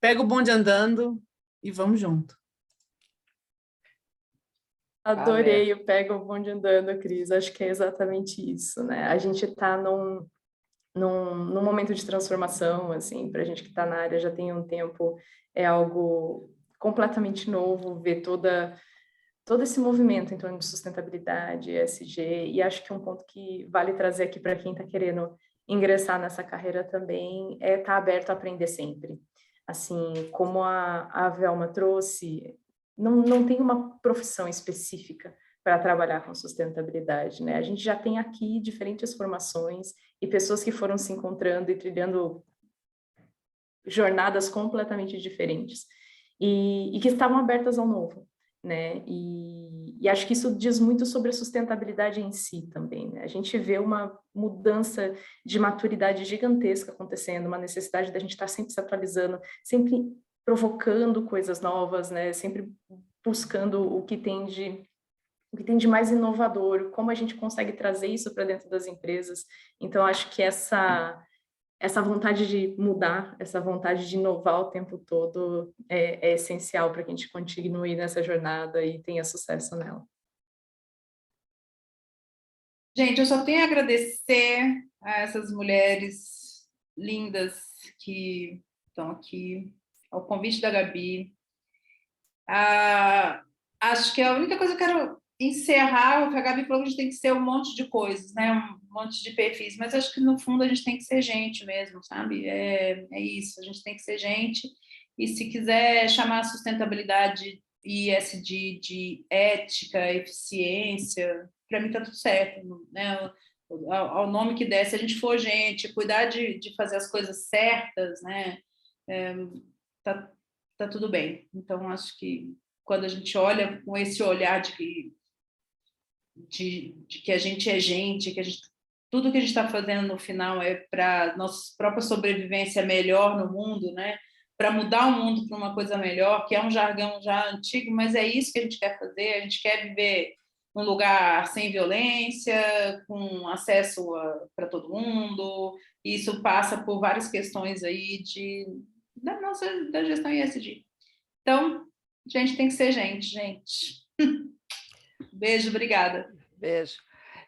Pega o bonde andando e vamos junto. Adorei o Pega o Bonde Andando, Cris. Acho que é exatamente isso, né? A gente está num momento de transformação, assim, para a gente que está na área já tem um tempo, é algo completamente novo, ver todo esse movimento em torno de sustentabilidade, ESG, e acho que um ponto que vale trazer aqui para quem está querendo ingressar nessa carreira também é estar aberto a aprender sempre. Assim, como a Velma trouxe, não tem uma profissão específica para trabalhar com sustentabilidade, né? A gente já tem aqui diferentes formações e pessoas que foram se encontrando e trilhando jornadas completamente diferentes e que estavam abertas ao novo, né? E acho que isso diz muito sobre a sustentabilidade em si também, né? A gente vê uma mudança de maturidade gigantesca acontecendo, uma necessidade da gente estar sempre se atualizando, sempre provocando coisas novas, né? Sempre buscando o que tem de mais inovador, como a gente consegue trazer isso para dentro das empresas. Então, acho que essa vontade de mudar, essa vontade de inovar o tempo todo é essencial para que a gente continue nessa jornada e tenha sucesso nela. Gente, eu só tenho a agradecer a essas mulheres lindas que estão aqui, ao convite da Gabi. Acho que a única coisa que eu quero encerrar, o que a Gabi falou, que a gente tem que ser um monte de coisas, né? Um monte de perfis, mas acho que no fundo a gente tem que ser gente mesmo, sabe? É isso, a gente tem que ser gente, e se quiser chamar a sustentabilidade e ESG de ética, eficiência, para mim tá tudo certo, né? Ao nome que der, se a gente for gente, cuidar de fazer as coisas certas, né? Tá tudo bem. Então, acho que quando a gente olha com esse olhar de que a gente é gente, tudo que a gente está fazendo no final é para nossa própria sobrevivência melhor no mundo, né? Para mudar o mundo para uma coisa melhor, que é um jargão já antigo, mas é isso que a gente quer fazer. A gente quer viver um lugar sem violência, com acesso para todo mundo. Isso passa por várias questões aí da gestão ESG. Então, a gente tem que ser gente. Beijo, obrigada. Beijo.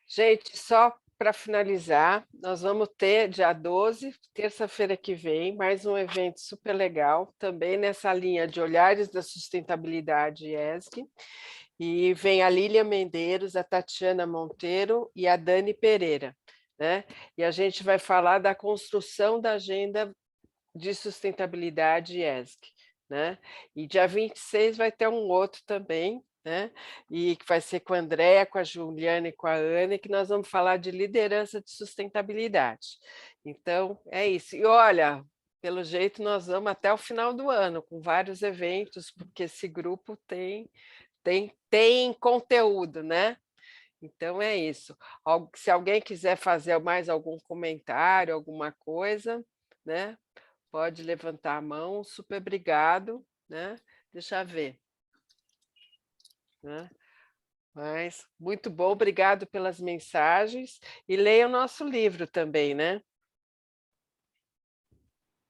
Gente, só para finalizar, nós vamos ter, dia 12, terça-feira que vem, mais um evento super legal, também nessa linha de Olhares da Sustentabilidade ESG, e vem a Lília Mendeiros, a Tatiana Monteiro e a Dani Pereira, né? E a gente vai falar da construção da agenda de sustentabilidade ESG, né? E dia 26 vai ter um outro também, né? E que vai ser com a Andréa, com a Juliana e com a Ana, que nós vamos falar de liderança de sustentabilidade. Então, é isso. E olha, pelo jeito, nós vamos até o final do ano, com vários eventos, porque esse grupo tem conteúdo, né? Então é isso. Se alguém quiser fazer mais algum comentário, alguma coisa, né? Pode levantar a mão, super obrigado, né? Deixa eu ver. Né? Mas muito bom, obrigado pelas mensagens e leia o nosso livro também, né?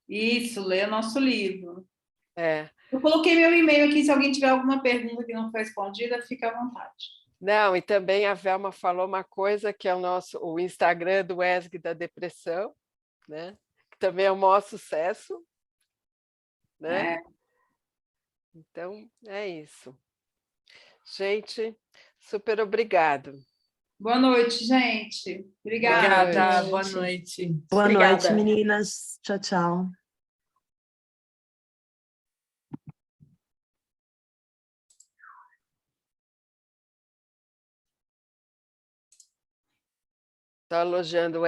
Isso, leia o nosso livro. É. Eu coloquei meu e-mail aqui, se alguém tiver alguma pergunta que não foi respondida, fica à vontade. Não, e também a Velma falou uma coisa que é o Instagram do ESG da Depressão, né? Que também é o maior sucesso, né? É. Então, é isso. Gente, super obrigado. Boa noite, gente. Obrigada. Boa noite. Boa Obrigada. noite, meninas. Tchau, tchau. Estou elogiando o